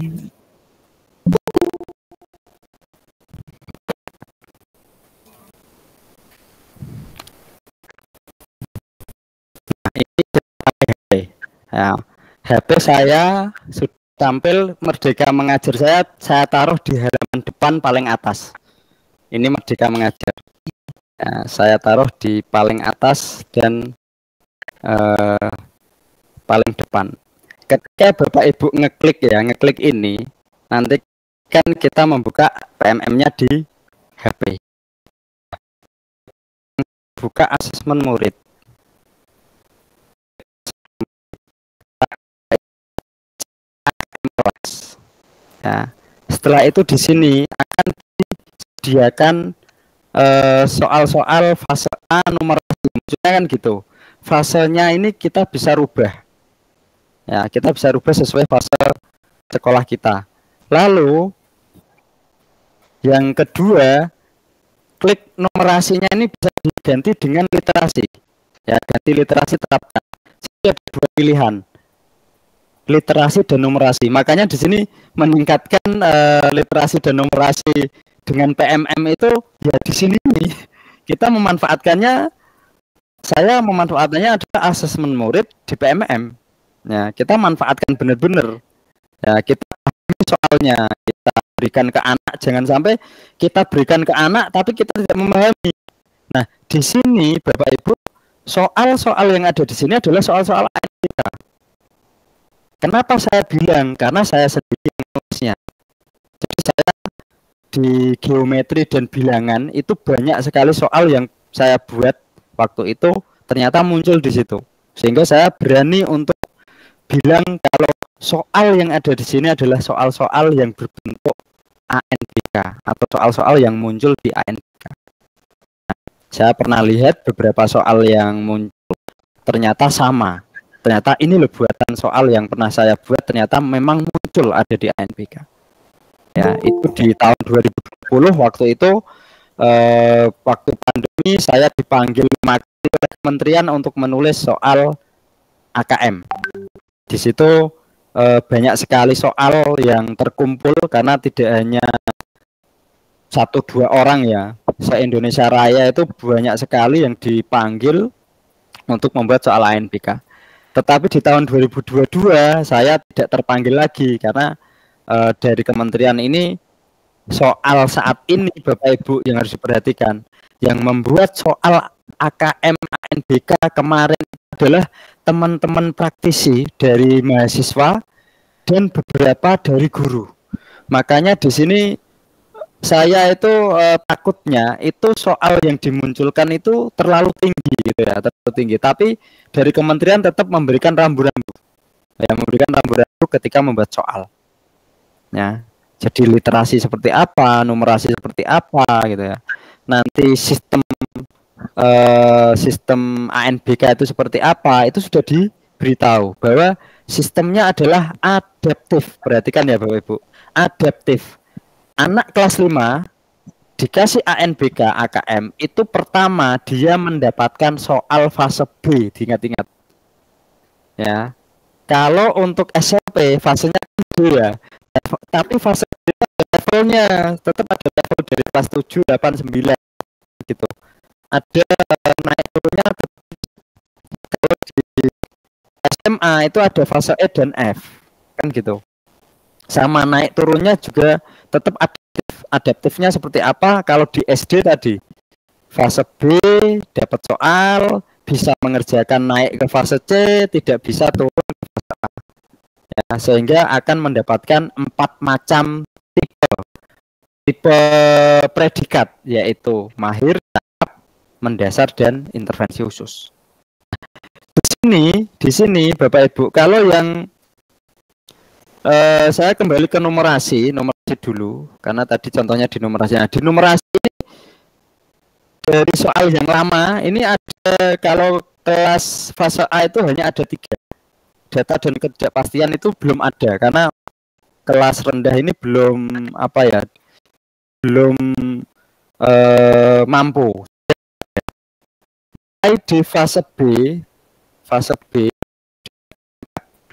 Nah, ini pakai HP. Ya, HP saya sudah tampil Merdeka Mengajar. Saya taruh di halaman depan paling atas. Ini Merdeka Mengajar. Ya, saya taruh di paling atas dan paling depan. Ketika Bapak Ibu ngeklik ini, nanti kan kita membuka PMM-nya di HP. Buka asesmen murid. Ya. Setelah itu di sini akan disediakan soal-soal fase A numerasi, maksudnya kan gitu. Fasenya ini kita bisa rubah. Ya, kita bisa rubah sesuai fase sekolah kita. Lalu yang kedua, klik numerasinya ini bisa diganti dengan literasi. Ya, ganti literasi terapkan. Jadi ada dua pilihan, literasi dan numerasi. Makanya di sini meningkatkan literasi dan numerasi dengan PMM itu ya di sini nih kita memanfaatkannya. Saya memanfaatkannya adalah asesmen murid di PMM. Ya, kita manfaatkan benar-benar. Ya, kita soalnya kita berikan ke anak, jangan sampai kita berikan ke anak tapi kita tidak memahami. Nah, di sini Bapak Ibu, soal-soal yang ada di sini adalah soal-soal ANPK. Kenapa saya bilang? Karena saya sendiri menulisnya. Jadi saya di geometri dan bilangan itu banyak sekali soal yang saya buat waktu itu ternyata muncul di situ. Sehingga saya berani untuk bilang kalau soal yang ada di sini adalah soal-soal yang berbentuk ANPK atau soal-soal yang muncul di ANPK. Nah, saya pernah lihat beberapa soal yang muncul ternyata sama. Ternyata ini loh buatan soal yang pernah saya buat ternyata memang muncul ada di ANPK. Ya, itu di tahun 2020 waktu itu waktu pandemi saya dipanggil oleh kementerian untuk menulis soal AKM. Di situ banyak sekali soal yang terkumpul karena tidak hanya 1-2 orang ya, se-Indonesia Raya itu banyak sekali yang dipanggil untuk membuat soal ANPK. Tetapi di tahun 2022 saya tidak terpanggil lagi karena dari kementerian ini soal saat ini Bapak Ibu yang harus diperhatikan, yang membuat soal AKM ANPK kemarin adalah teman-teman praktisi dari mahasiswa dan beberapa dari guru. Makanya di sini saya itu takutnya itu soal yang dimunculkan itu terlalu tinggi gitu ya, terlalu tinggi. Tapi dari kementerian tetap memberikan rambu-rambu, ya, memberikan rambu-rambu ketika membuat soal. Ya, jadi literasi seperti apa, numerasi seperti apa gitu ya. Nanti sistem ANPK itu seperti apa, itu sudah diberitahu bahwa sistemnya adalah adaptif. Perhatikan ya Bapak Ibu, adaptif. Anak kelas 5 dikasih ANPK AKM itu pertama dia mendapatkan soal fase B, diingat-ingat. Ya. Kalau untuk SMP fasenya kan D ya. Tapi fase B levelnya tetap ada level dari kelas 7, 8, 9 gitu. Ada naik turunnya. Kalau di SMA itu ada fase E dan F kan gitu. Sama naik turunnya juga tetap adaptifnya seperti apa. Kalau di SD tadi fase B dapat soal, bisa mengerjakan naik ke fase C, tidak bisa turun ke fase A. Ya, sehingga akan mendapatkan 4 macam tipe predikat, yaitu mahir, mendasar, dan intervensi khusus. Di sini Bapak Ibu, kalau yang saya kembali ke numerasi dulu, karena tadi contohnya di numerasi. Nah, di numerasi ini dari soal yang lama ini ada, kalau kelas fase A itu hanya ada 3. Data dan ketidakpastian itu belum ada karena kelas rendah ini belum mampu. Di fase B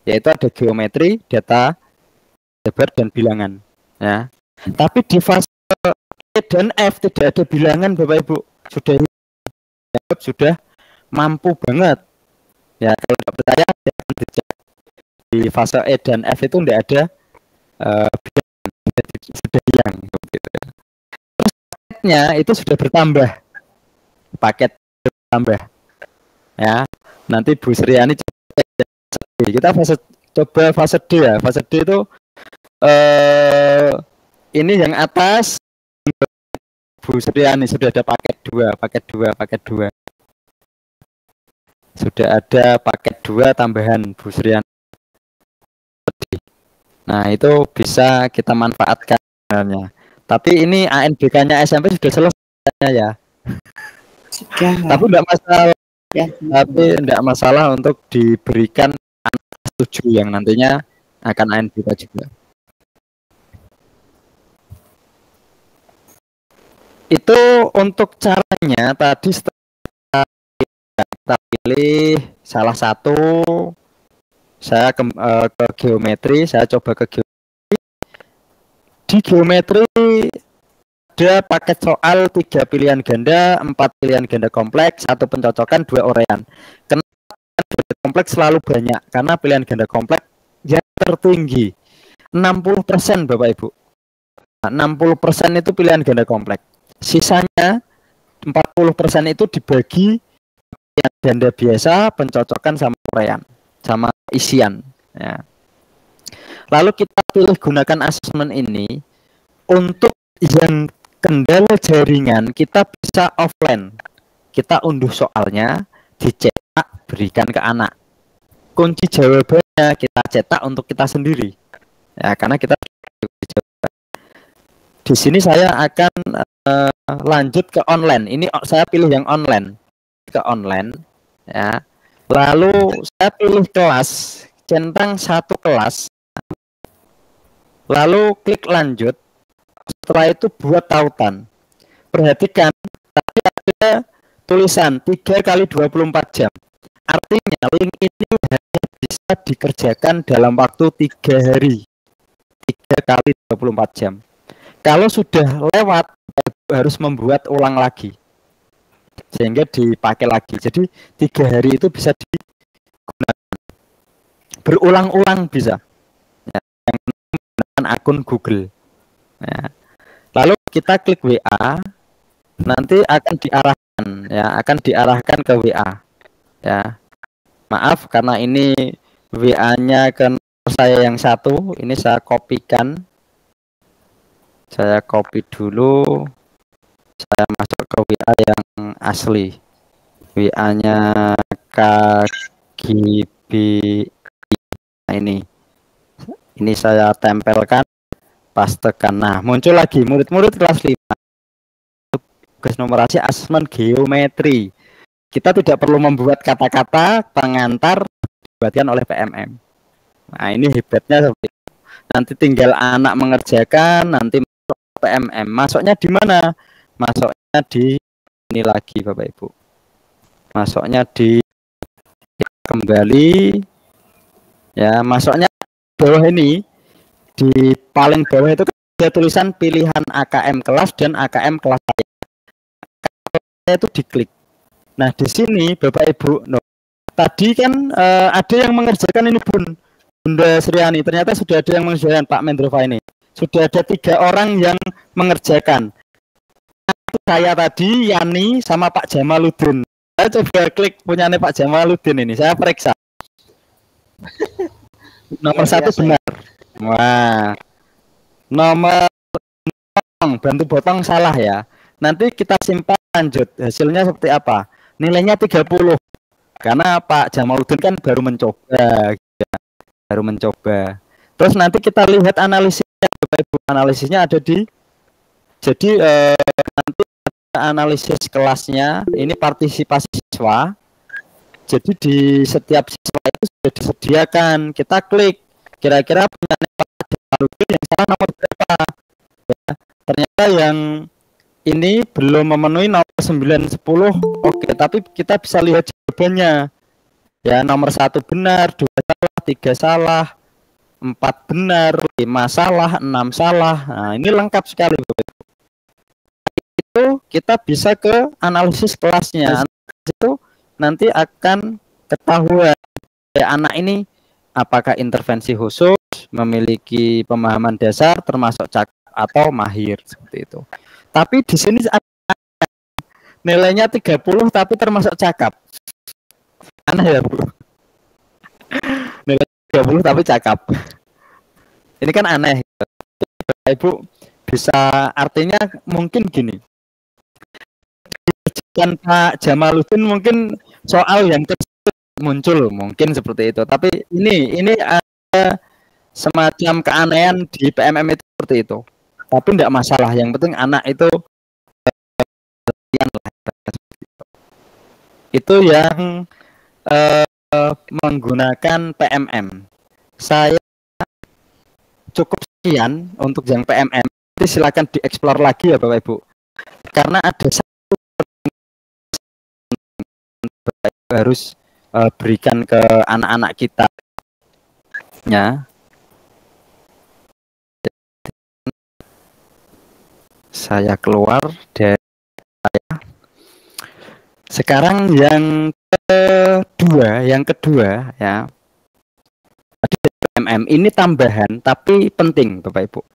yaitu ada geometri, data, aljabar, dan bilangan. Ya. Tapi di fase E dan F tidak ada bilangan Bapak Ibu. Sudah mampu banget. Ya, kalau tidak percaya di fase E dan F itu tidak ada bilangan, sudah hilang. Terus paketnya itu sudah bertambah. Paket bertambah. Ya, nanti Bu Sriani kita coba fase D ya. Fase D itu ini yang atas Bu Sriani sudah ada paket 2. Sudah ada paket 2 tambahan Bu Sriani. Nah, itu bisa kita manfaatkan sebenarnya. Tapi ini ANBK-nya SMP sudah selesai ya. Sudah. Tapi enggak masalah. Ya. Tapi enggak masalah untuk diberikan anak 7 yang nantinya akan ANBK juga. Itu untuk caranya tadi setelah kita pilih salah satu, saya ke geometri, saya coba ke geometri. Di geometri ada paket soal 3 pilihan ganda, 4 pilihan ganda kompleks, 1 pencocokan, 2 urean. Kenapa ganda kompleks selalu banyak? Karena pilihan ganda kompleks yang tertinggi 60% Bapak Ibu. Nah, 60% itu pilihan ganda kompleks. Sisanya 40% itu dibagi pilihan ganda biasa, pencocokan sama urean, sama isian. Ya. Lalu kita pilih gunakan asesmen ini untuk yang kendala jaringan, kita bisa offline. Kita unduh soalnya, dicetak, berikan ke anak. Kunci jawabannya kita cetak untuk kita sendiri. Ya, karena kita di sini saya akan lanjut ke online. Ini saya pilih yang online. Ke online, ya. Lalu saya pilih kelas, centang 1 kelas. Lalu klik lanjut. Setelah itu buat tautan. Perhatikan, tadi ada tulisan 3 kali 24 jam. Artinya link ini hanya bisa dikerjakan dalam waktu 3 hari. 3 kali 24 jam. Kalau sudah lewat, harus membuat ulang lagi. Sehingga dipakai lagi. Jadi 3 hari itu bisa digunakan. Berulang-ulang bisa. Ya, yang menggunakan akun Google. Ya. Lalu kita klik WA, nanti akan diarahkan, ya, akan diarahkan ke WA, ya. Maaf karena ini WA-nya ke saya yang satu, ini saya kopikan, saya copy dulu, saya masuk ke WA yang asli, WA-nya KGBI, nah ini saya tempelkan. Pastekan. Nah, muncul lagi murid-murid kelas 5. Tugas numerasi asesmen geometri. Kita tidak perlu membuat kata-kata pengantar dibuatkan oleh PMM. Nah, ini hebatnya seperti itu. Nanti tinggal anak mengerjakan, nanti masuk PMM. Masuknya di mana? Masuknya di ini lagi Bapak Ibu. Masuknya di kembali. Ya, masuknya bawah ini. Di paling bawah itu ada tulisan pilihan AKM kelas dan AKM kelas saya. Itu diklik. Nah, di sini Bapak Ibu, tadi kan ada yang mengerjakan ini Bunda Sriani. Ternyata sudah ada yang mengerjakan Pak Mendrova ini. Sudah ada 3 orang yang mengerjakan. Saya tadi, Yani, sama Pak Jamaluddin. Saya coba klik punyanya Pak Jamaluddin ini. Saya periksa. Nomor 1 benar. Wah, nomor bantu potong salah ya. Nanti kita simpan lanjut. Hasilnya seperti apa? Nilainya 30. Karena Pak Jamaluddin kan baru mencoba. Ya. Baru mencoba. Terus nanti kita lihat analisisnya. Bapak Ibu, analisisnya ada di. Jadi nanti analisis kelasnya. Ini partisipasi siswa. Jadi di setiap siswa itu sudah disediakan. Kita klik. Kira-kira punya Pak Jamaluddin yang salah nomor berapa? Ya, ternyata yang ini belum memenuhi nomor 9, 10. Oke, tapi kita bisa lihat jawabannya. Ya, nomor 1 benar, 2 salah, 3 salah, 4 benar, 5 salah, 6 salah. Nah, ini lengkap sekali Bapak Ibu. Itu kita bisa ke analisis kelasnya. Analisis itu nanti akan ketahuan anak ini apakah intervensi khusus, memiliki pemahaman dasar, termasuk cakap atau mahir seperti itu. Tapi di sini nilainya 30 tapi termasuk cakap. Aneh ya, Bu. Nilai 30 tapi cakap. Ini kan aneh. Ibu bisa artinya mungkin gini. Dan Pak Jamaluddin mungkin soal yang muncul mungkin seperti itu, tapi ini ada semacam keanehan di PMM itu seperti itu. Tapi tidak masalah, yang penting anak itu yang menggunakan PMM. Saya cukup sekian untuk yang PMM. Jadi silakan dieksplor lagi ya Bapak Ibu. Karena ada satu harus berikan ke anak-anak kita. Ya. Saya keluar dari saya. Sekarang yang kedua ya. Tadi PMM ini tambahan tapi penting Bapak Ibu.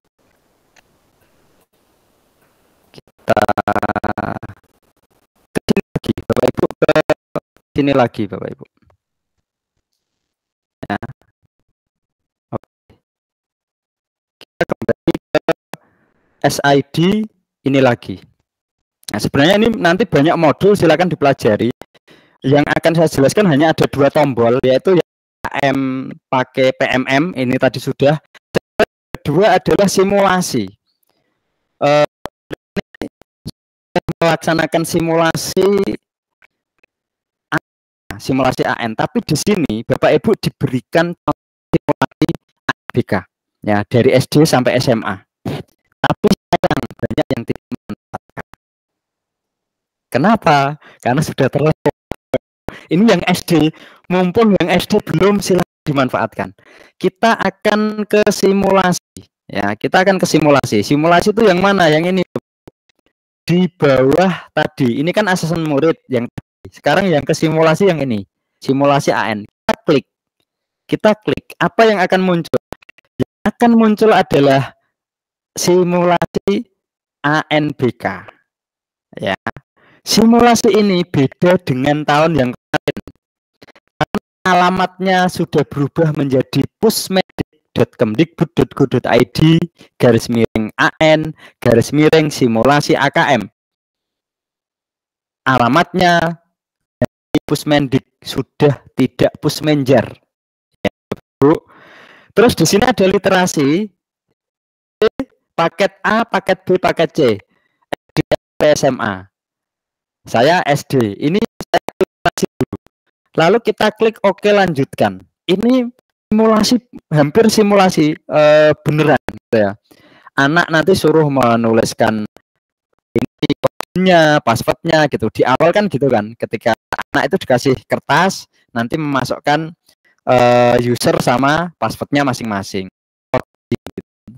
Kita ke sini lagi Bapak Ibu, ke sini lagi Bapak Ibu. Ya. Oke. Kita kembali ke SID ini lagi. Nah, sebenarnya ini nanti banyak modul, silakan dipelajari. Yang akan saya jelaskan hanya ada 2 tombol, yaitu yang AM pakai PMM, ini tadi sudah. Kedua adalah simulasi. Melaksanakan simulasi AN, tapi di sini Bapak Ibu diberikan simulasi ABK ya dari SD sampai SMA. Tapi sayang banyak yang tidak memanfaatkan. Kenapa? Karena sudah terlalu. Ini yang SD, mumpung yang SD belum, silahkan dimanfaatkan. Kita akan ke simulasi ya, kita akan ke simulasi. Simulasi itu yang mana? Yang ini di bawah tadi. Ini kan asesmen murid yang tadi. Sekarang yang ke simulasi yang ini, simulasi AN. Kita klik, apa yang akan muncul? Yang akan muncul adalah simulasi ANBK. Ya. Simulasi ini beda dengan tahun yang kemarin. Alamatnya sudah berubah menjadi pusmedik.kemdikbud.go.id /AN simulasi AKM. Alamatnya Pusmendik, sudah tidak Pusmenjar. Ya, Bu. Terus di sini ada literasi paket A, paket B, paket C. SMA. Saya SD. Ini saya literasi dulu. Lalu kita klik OK, lanjutkan. Ini simulasi, hampir simulasi beneran ya. Anak nanti suruh menuliskan ini kodenya, passwordnya gitu. Di awal kan gitu kan, ketika anak itu dikasih kertas, nanti memasukkan user sama passwordnya masing-masing.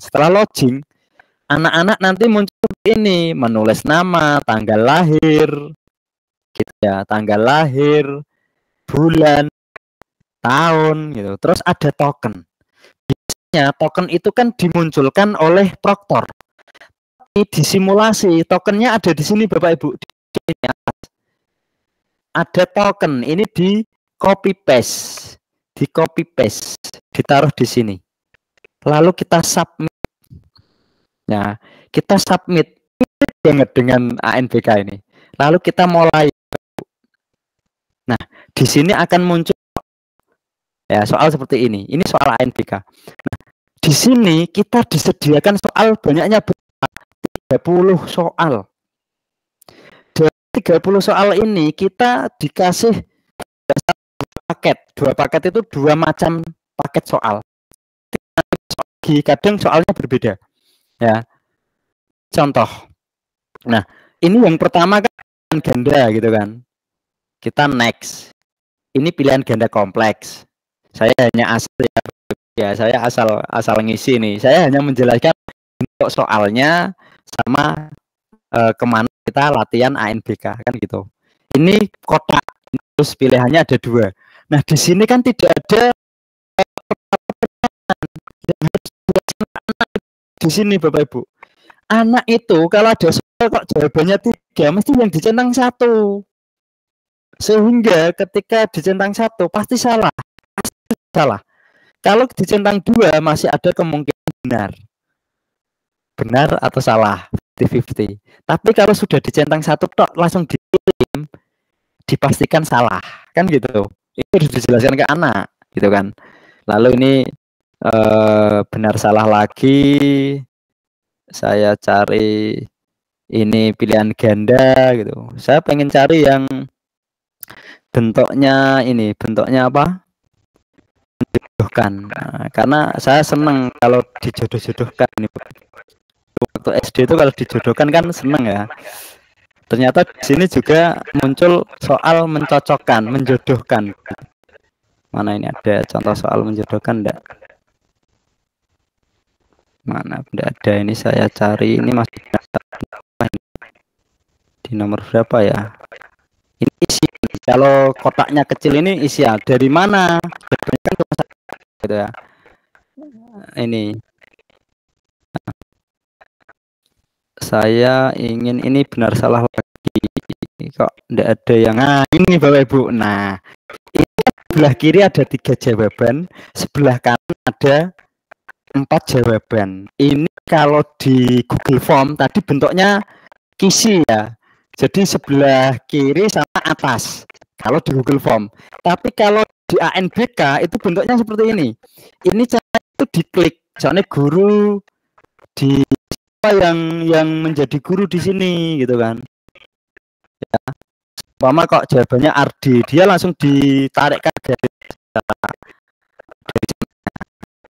Setelah login, anak-anak nanti muncul ini, menulis nama, tanggal lahir, gitu ya, tanggal lahir, bulan, tahun, gitu. Terus ada token. Biasanya token itu kan dimunculkan oleh proktor. Tapi di simulasi tokennya ada di sini Bapak Ibu. Di sini atas. Ada token, ini di copy paste, ditaruh di sini. Lalu kita submit. Nah, kita submit banget dengan ANBK ini. Lalu kita mulai. Nah, di sini akan muncul ya soal seperti ini. Ini soal ANBK. Nah, di sini kita disediakan soal banyaknya 30 soal. Dari 30 soal ini kita dikasih paket. 2 paket itu 2 macam paket soal. Kadang soalnya berbeda. Ya. Contoh. Nah, ini yang pertama kan ganda gitu kan. Kita next. Ini pilihan ganda kompleks. Saya hanya saya asal ngisi nih. Saya hanya menjelaskan bentuk soalnya sama kemana kita latihan ANBK kan gitu. Ini kotak, terus pilihannya ada 2. Nah di sini kan tidak ada di sini Bapak Ibu. Anak itu kalau ada soal kok jawabannya 3, mesti yang dicentang 1. Sehingga ketika dicentang 1 pasti salah. Kalau dicentang 2 masih ada kemungkinan benar. Benar atau salah, 50-50. Tapi kalau sudah dicentang 1 tok langsung dikirim, dipastikan salah, kan gitu. Itu harus dijelaskan ke anak, gitu kan. Lalu ini benar salah lagi. Saya cari ini pilihan ganda gitu. Saya pengen cari yang bentuknya apa? Menjodohkan. Nah, karena saya seneng kalau dijodoh-jodohkan ini. Waktu SD itu kalau dijodohkan kan seneng ya. Ternyata di sini juga muncul soal mencocokkan, menjodohkan. Mana ini ada contoh soal menjodohkan enggak? Mana enggak ada, ini saya cari, ini masih di nomor berapa ya? Ini isi, kalau kotaknya kecil ini isi ya, dari mana? Gitu ya. Ini saya ingin ini benar salah lagi, kok enggak ada yang ini Bapak Ibu. Nah, ini sebelah kiri ada 3 jawaban, sebelah kanan ada 4 jawaban. Ini kalau di Google Form tadi bentuknya kisi ya. Jadi sebelah kiri sama atas kalau di Google Form. Tapi kalau di ANBK itu bentuknya seperti ini. Ini cara itu diklik. Soalnya guru di yang menjadi guru di sini gitu kan. Ya. Umpama kok jawabannya Ardi, dia langsung ditarikkan dari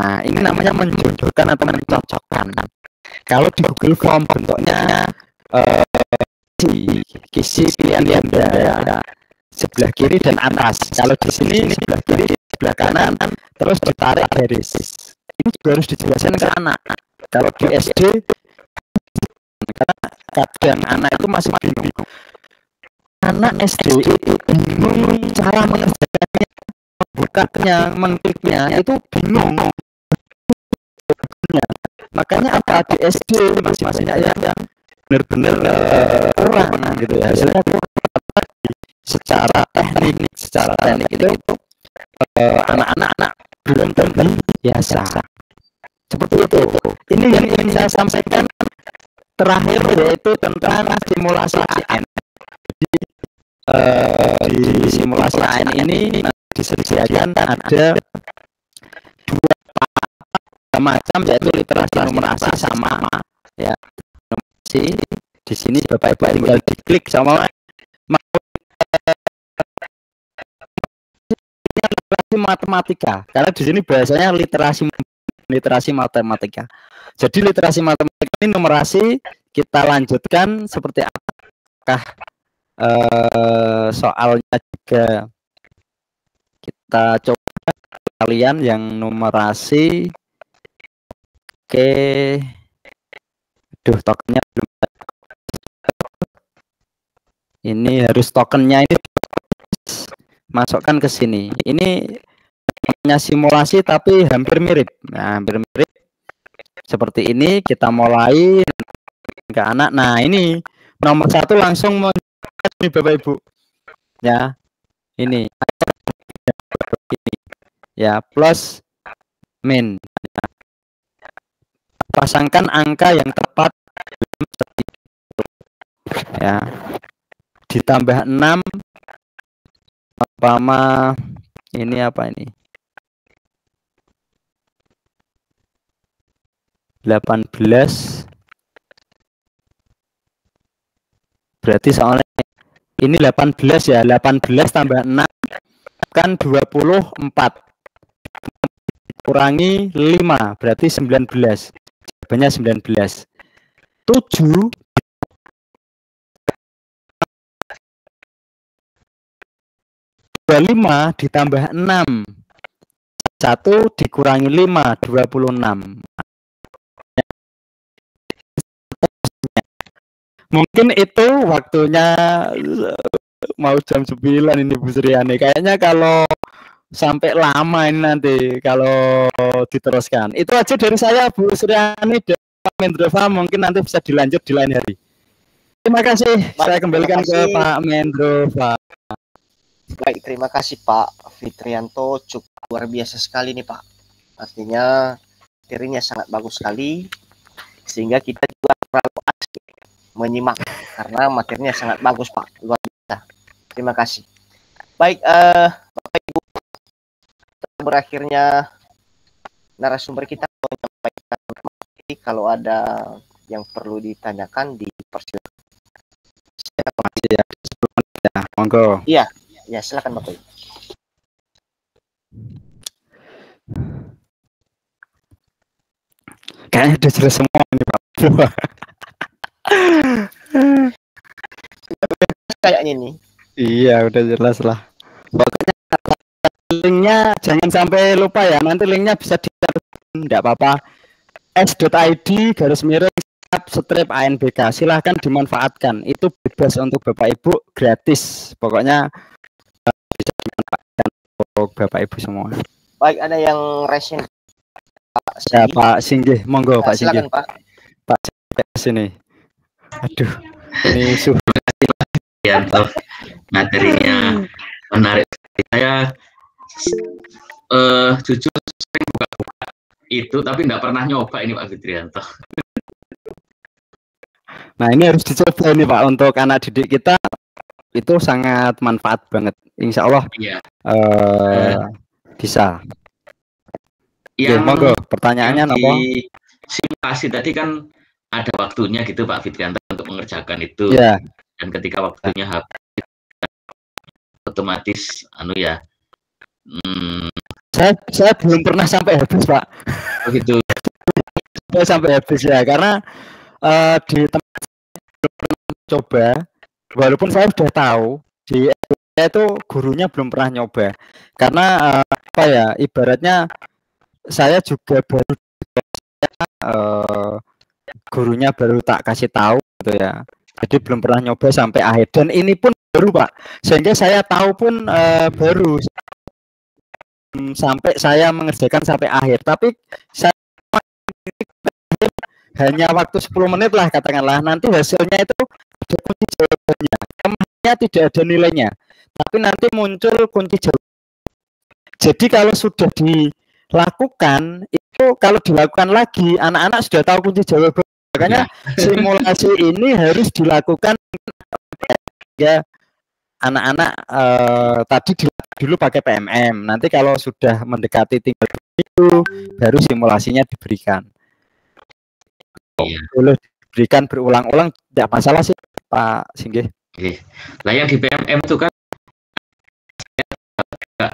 nah, ini namanya menjodohkan atau mencocokkan. Kalau di Google Form bentuknya kisi pilihan ganda sebelah kiri dan atas. Kalau di sini sebelah kiri, sebelah kanan, terus ditarik garis. Ini juga harus dijelaskan ke anak. Kalau di SD, karena kadang anak itu masih bingung. Anak SD itu bingung cara mengerjakannya, bukanya, mengkliknya itu bingung. Makanya apa di SD masih banyak yang benar-benar kurang gitu ya. Hasilnya secara teknik itu anak-anak belum terbiasa. Seperti itu. Ini yang ingin saya sampaikan terakhir, yaitu tentang simulasi AN. Jadi di simulasi AN ini disediakan ada 2 macam, yaitu literasi numerasi sama ya. Di sini Bapak Ibu tinggal diklik sama matematika, karena di sini bahasanya literasi matematika. Jadi literasi matematika ini numerasi, kita lanjutkan seperti apakah soalnya juga kita coba kalian yang numerasi. Oke. Duh, tokennya belum. Ini harus tokennya ini masukkan ke sini. Ini hanya simulasi tapi hampir mirip. Nah, hampir mirip. Seperti ini kita mulai ke anak. Nah, ini nomor 1 langsung ini Bapak Ibu. Ya. Ini. Ya, plus min. Pasangkan angka yang tepat ya. Ditambah 6 umpama ini apa ini? 18. Berarti soalnya ini 18 ya. 18 tambah 6 kan 24. Kurangi 5 berarti 19. Jawabannya 19. 7 25 ditambah 6. 1 dikurangi 5, 26. Mungkin itu waktunya mau jam 9 ini Bu Sriani. Kayaknya kalau sampai lama ini nanti kalau diteruskan. Itu aja dari saya Bu Sriani dan Pak Mendrova, mungkin nanti bisa dilanjut di lain hari. Terima kasih. Saya kembalikan ke Pak Mendrova. Baik, terima kasih Pak Fitrianto. Cukup luar biasa sekali nih Pak. Artinya materinya sangat bagus sekali, sehingga kita juga terlalu asik menyimak karena materinya sangat bagus Pak, luar biasa. Terima kasih. Baik, Bapak Ibu, berakhirnya narasumber kita menyampaikan kalau ada yang perlu ditanyakan dipersilakan. Masih ya, 10 menit ya, monggo. Iya, ya silakan Bapak Ibu. Kayaknya udah jelas semua ini Pak. Kayaknya nih. Iya, udah jelas lah. Pokoknya linknya jangan sampai lupa ya. Nanti linknya bisa tidak apa-apa. s.id/ANBK. Silahkan dimanfaatkan. Itu bebas untuk Bapak Ibu, gratis. Pokoknya bisa dimanfaatkan untuk Bapak Ibu semua. Baik, ada yang resen. Ya Pak Singgih, monggo Pak Singgih. Silakan Pak. Pak sampai sini. Aduh, ini suhu. Yanto, materinya menarik. Saya jujur sering buka-buka itu, tapi nggak pernah nyoba ini Pak Fitrianto. Nah ini harus dicoba nih Pak, untuk anak didik kita itu sangat manfaat banget. Insya Allah Iya. Bisa. Yang monggo, pertanyaannya apa? Simulasi tadi kan ada waktunya gitu Pak Fitrianto untuk mengerjakan itu. Iya. Dan ketika waktunya habis, otomatis Saya belum pernah sampai habis Pak. Begitu. Sampai habis ya, karena di tempat belum pernah coba, walaupun saya sudah tahu di saya itu gurunya belum pernah nyoba, karena apa ya, ibaratnya saya juga baru gurunya baru tak kasih tahu gitu ya, jadi belum pernah nyoba sampai akhir, dan ini pun baru Pak, sehingga saya tahu pun baru sampai saya mengerjakan sampai akhir, tapi saya hanya waktu 10 menit lah katakanlah, nanti hasilnya itu ada kunci jawabannya, emangnya tidak ada nilainya, tapi nanti muncul kunci jawaban. Jadi kalau sudah dilakukan itu, kalau dilakukan lagi anak-anak sudah tahu kunci jawaban, makanya simulasi ini harus dilakukan ya anak-anak. Tadi dulu pakai PMM, nanti kalau sudah mendekati tinggal itu baru simulasinya diberikan. Boleh diberikan berulang-ulang, tidak masalah sih Pak Singgih. Nah yang di PMM itu kan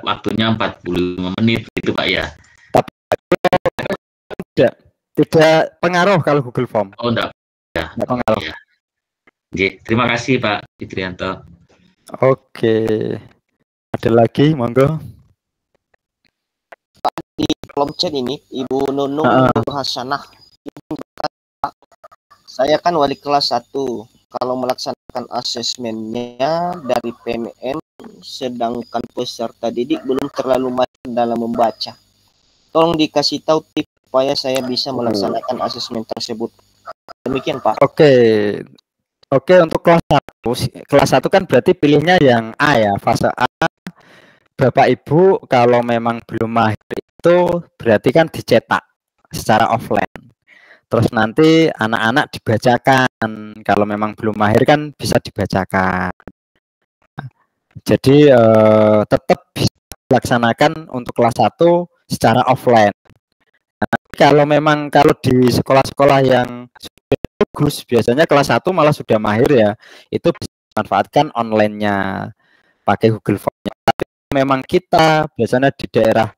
waktunya 45 menit gitu Pak ya. Tapi tidak pengaruh kalau Google Form. Oh enggak. Ya. Tidak pengaruh. Ya. Terima kasih Pak Fitrianto. Oke. Ada lagi, monggo. Pak, di kolom chat ini Ibu Nunung Hasanah. Saya kan wali kelas 1. Kalau melaksanakan asesmennya dari PMM, sedangkan peserta didik belum terlalu mahir dalam membaca. Tolong dikasih tahu tips supaya saya bisa melaksanakan asesmen tersebut. Demikian Pak. Oke, untuk kelas 1. Kelas 1 kan berarti pilihnya yang A ya, fase A. Bapak Ibu kalau memang belum mahir itu berarti kan dicetak secara offline. Terus nanti anak-anak dibacakan, kalau memang belum mahir kan bisa dibacakan. Jadi tetap bisa dilaksanakan untuk kelas 1 secara offline. Nah, kalau di sekolah-sekolah yang sudah bagus, biasanya kelas 1 malah sudah mahir ya, itu bisa dimanfaatkan online-nya, pakai Google Form-nya. Tapi memang kita biasanya di daerah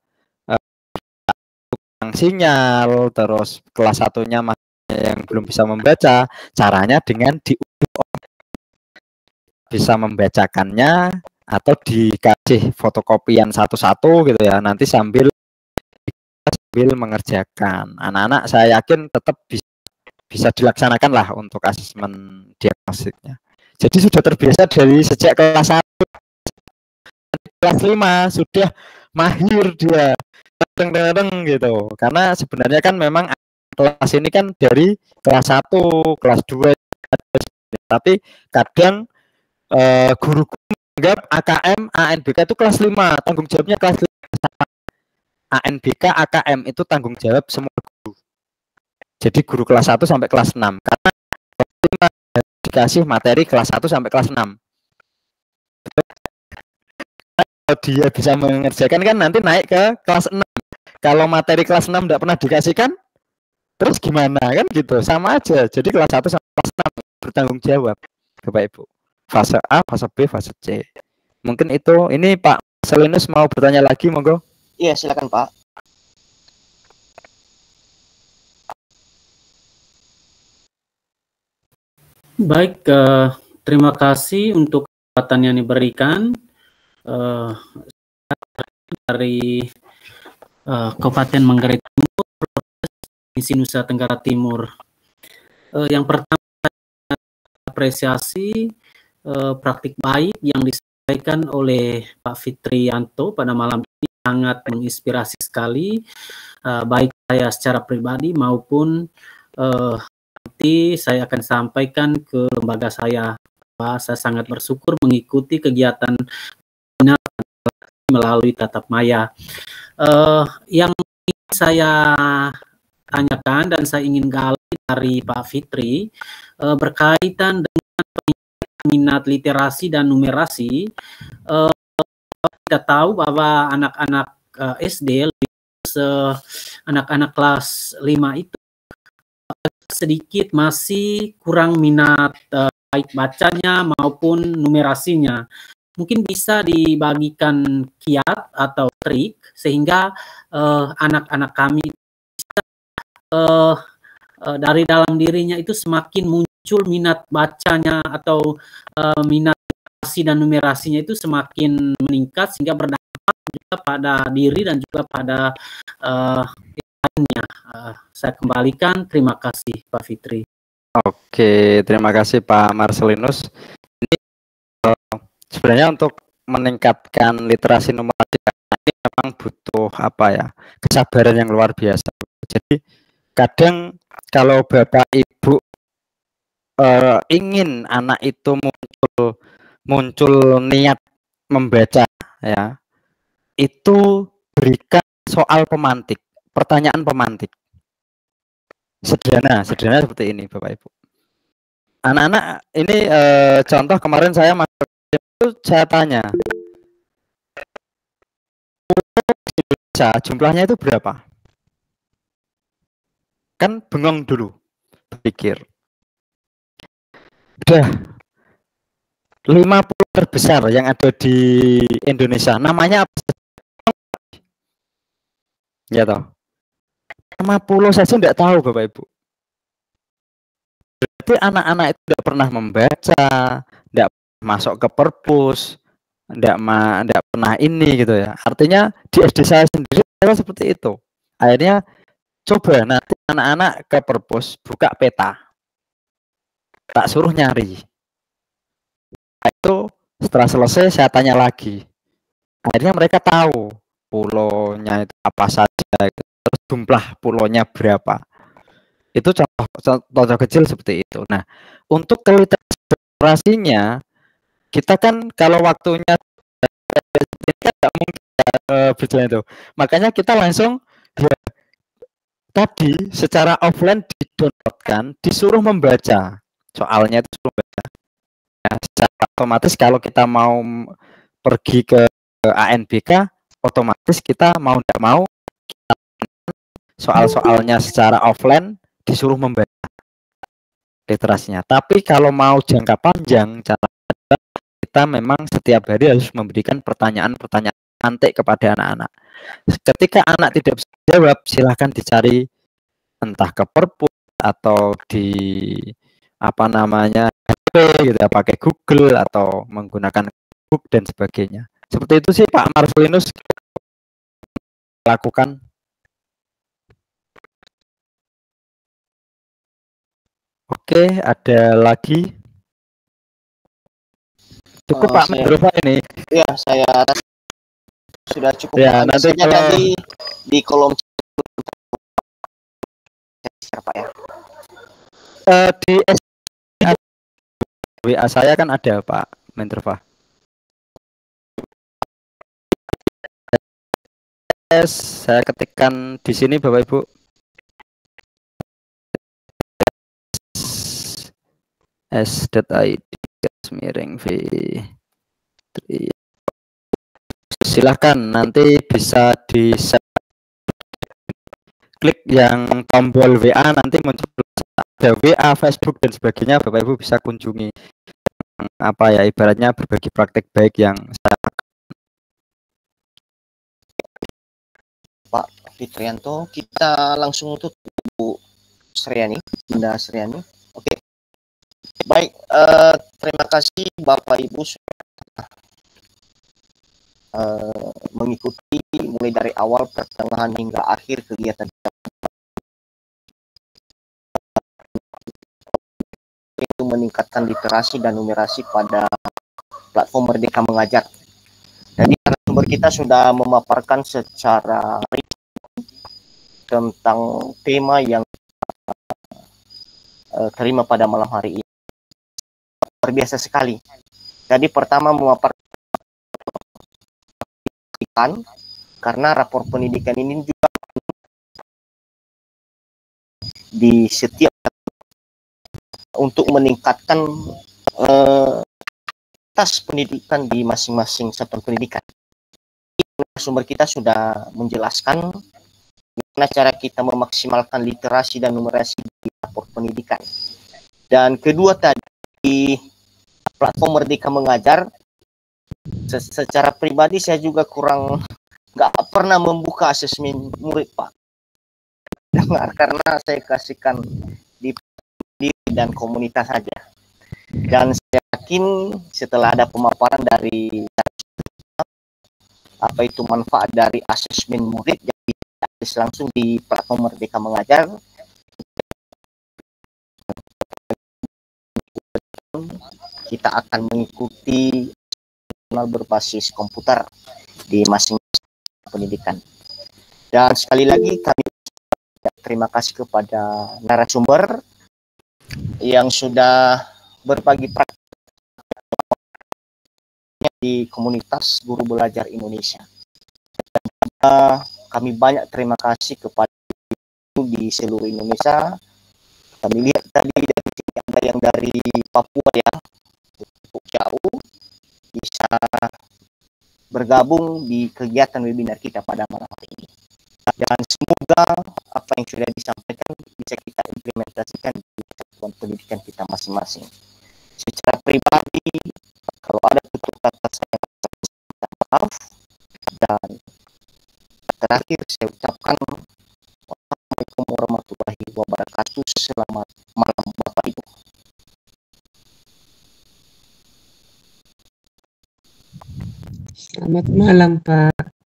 sinyal, terus kelas 1-nya yang belum bisa membaca, caranya dengan bisa membacakannya atau dikasih fotokopian satu-satu gitu ya, nanti sambil mengerjakan. Anak-anak saya yakin tetap bisa dilaksanakan lah untuk asesmen diagnostiknya. Jadi sudah terbiasa dari sejak kelas 1, kelas 5 sudah mahir dia gitu, karena sebenarnya kan memang kelas ini kan dari kelas 1, kelas 2, tapi kadang guru menganggap AKM, ANBK itu kelas 5, tanggung jawabnya kelas 5. ANBK, AKM itu tanggung jawab semua guru. Jadi guru kelas 1 sampai kelas 6, karena dikasih materi kelas 1 sampai kelas 6. Kalau dia bisa mengerjakan kan nanti naik ke kelas 6. Kalau materi kelas 6 tidak pernah dikasihkan, terus gimana kan gitu, sama aja. Jadi kelas 1 sampai kelas 6 bertanggung jawab, Bapak Ibu. Fase A, fase B, fase C. Mungkin itu. Ini Pak Selinus mau bertanya lagi, monggo. Iya, silakan Pak. Baik, terima kasih untuk kesempatan yang diberikan dari Kabupaten Manggarai Timur, Provinsi Nusa Tenggara Timur. Yang pertama, apresiasi praktik baik yang disampaikan oleh Pak Fitrianto pada malam ini sangat menginspirasi sekali, baik saya secara pribadi maupun nanti saya akan sampaikan ke lembaga saya bahwa saya sangat bersyukur mengikuti kegiatan melalui tatap maya. Yang ingin saya tanyakan dan saya ingin gali dari Pak Fitri berkaitan dengan minat literasi dan numerasi. Kita tahu bahwa anak-anak SD, anak-anak kelas 5 itu sedikit masih kurang minat baik bacanya maupun numerasinya. Mungkin bisa dibagikan kiat atau trik sehingga anak-anak kami bisa dari dalam dirinya itu semakin muncul minat bacanya atau minat literasi dan numerasinya itu semakin meningkat sehingga berdampak juga pada diri dan juga pada lainnya. Saya kembalikan, terima kasih Pak Fitri. Oke, terima kasih Pak Marcelinus. Ini sebenarnya untuk meningkatkan literasi numerasi ini memang butuh apa ya, kesabaran yang luar biasa. Jadi kadang kalau Bapak Ibu ingin anak itu muncul niat membaca ya, itu berikan soal pemantik, pertanyaan pemantik. Sederhana seperti ini Bapak Ibu. Anak-anak ini contoh kemarin saya masuk itu saya tanya, jumlahnya itu berapa? Kan bengong dulu, pikir. Udah 50 terbesar yang ada di Indonesia, namanya apa? Ya toh. 50 saja tidak tahu Bapak Ibu. Berarti anak-anak itu tidak pernah membaca, tidak masuk ke perpus, tidak pernah ini gitu ya. Artinya di SD saya sendiri seperti itu. Akhirnya coba nanti anak-anak ke perpus buka peta, tak suruh nyari. Itu setelah selesai saya tanya lagi. Akhirnya mereka tahu pulaunya itu apa saja, terus jumlah pulaunya berapa. Itu contoh kecil seperti itu. Nah, untuk literasinya kita kan kalau waktunya tidak mungkin berjalan itu. Makanya kita langsung ya, tadi secara offline didownloadkan, disuruh membaca. Soalnya itu suruh membaca. Ya, secara otomatis kalau kita mau pergi ke ANBK, otomatis kita mau tidak mau soal-soalnya secara offline disuruh membaca literasinya. Tapi kalau mau jangka panjang, kita memang setiap hari harus memberikan pertanyaan-pertanyaan mantik kepada anak-anak. Ketika anak tidak bisa jawab, silahkan dicari entah ke perpus atau di apa namanya HP gitu ya, pakai Google atau menggunakan book dan sebagainya. Seperti itu sih Pak Marcelinus lakukan. Oke, ada lagi? Cukup Pak Mendrofa ini. Ya, saya sudah cukup. Ya, nanti kalau di kolom Pak ya. Di WA saya kan ada Pak Mendrofa. Saya ketikkan di sini Bapak Ibu. s.id miring v. Silahkan nanti bisa di klik yang tombol WA nanti muncul ada WA, Facebook dan sebagainya. Bapak Ibu bisa kunjungi apa ya ibaratnya berbagi praktek baik yang saya Pak Fitrianto. Kita langsung tutup Bu Sriani, Bunda Sriani. Oke. Baik, terima kasih Bapak Ibu sudah mengikuti mulai dari awal, pertengahan hingga akhir kegiatan itu meningkatkan literasi dan numerasi pada platform Merdeka Mengajar. Jadi narasumber kita sudah memaparkan secara tentang tema yang terima pada malam hari ini. Luar biasa sekali. Jadi pertama memaparkan karena rapor pendidikan ini juga di setiap untuk meningkatkan tas pendidikan di masing-masing satuan pendidikan. Sumber kita sudah menjelaskan bagaimana cara kita memaksimalkan literasi dan numerasi di rapor pendidikan. Dan kedua tadi platform Merdeka Mengajar, secara pribadi saya juga kurang nggak pernah membuka asesmen murid Pak. Dengar karena saya kasihkan di diri dan komunitas saja. Dan saya yakin setelah ada pemaparan dari apa itu manfaat dari asesmen murid jadi langsung di platform Merdeka Mengajar, kita akan mengikuti berbasis komputer di masing-masing pendidikan. Dan sekali lagi kami terima kasih kepada narasumber yang sudah berbagi praktik di komunitas guru belajar Indonesia. Dan juga kami banyak terima kasih kepada di seluruh Indonesia. Kami lihat tadi dari sini ada yang dari Papua ya, cukup jauh, bisa bergabung di kegiatan webinar kita pada malam hari ini. Dan semoga apa yang sudah disampaikan bisa kita implementasikan di satuan pendidikan kita masing-masing. Secara pribadi, kalau ada tutur kata saya minta maaf. Dan terakhir saya ucapkan Assalamualaikum warahmatullahi wabarakatuh. Selamat malam Bapak Ibu. Selamat malam Pak.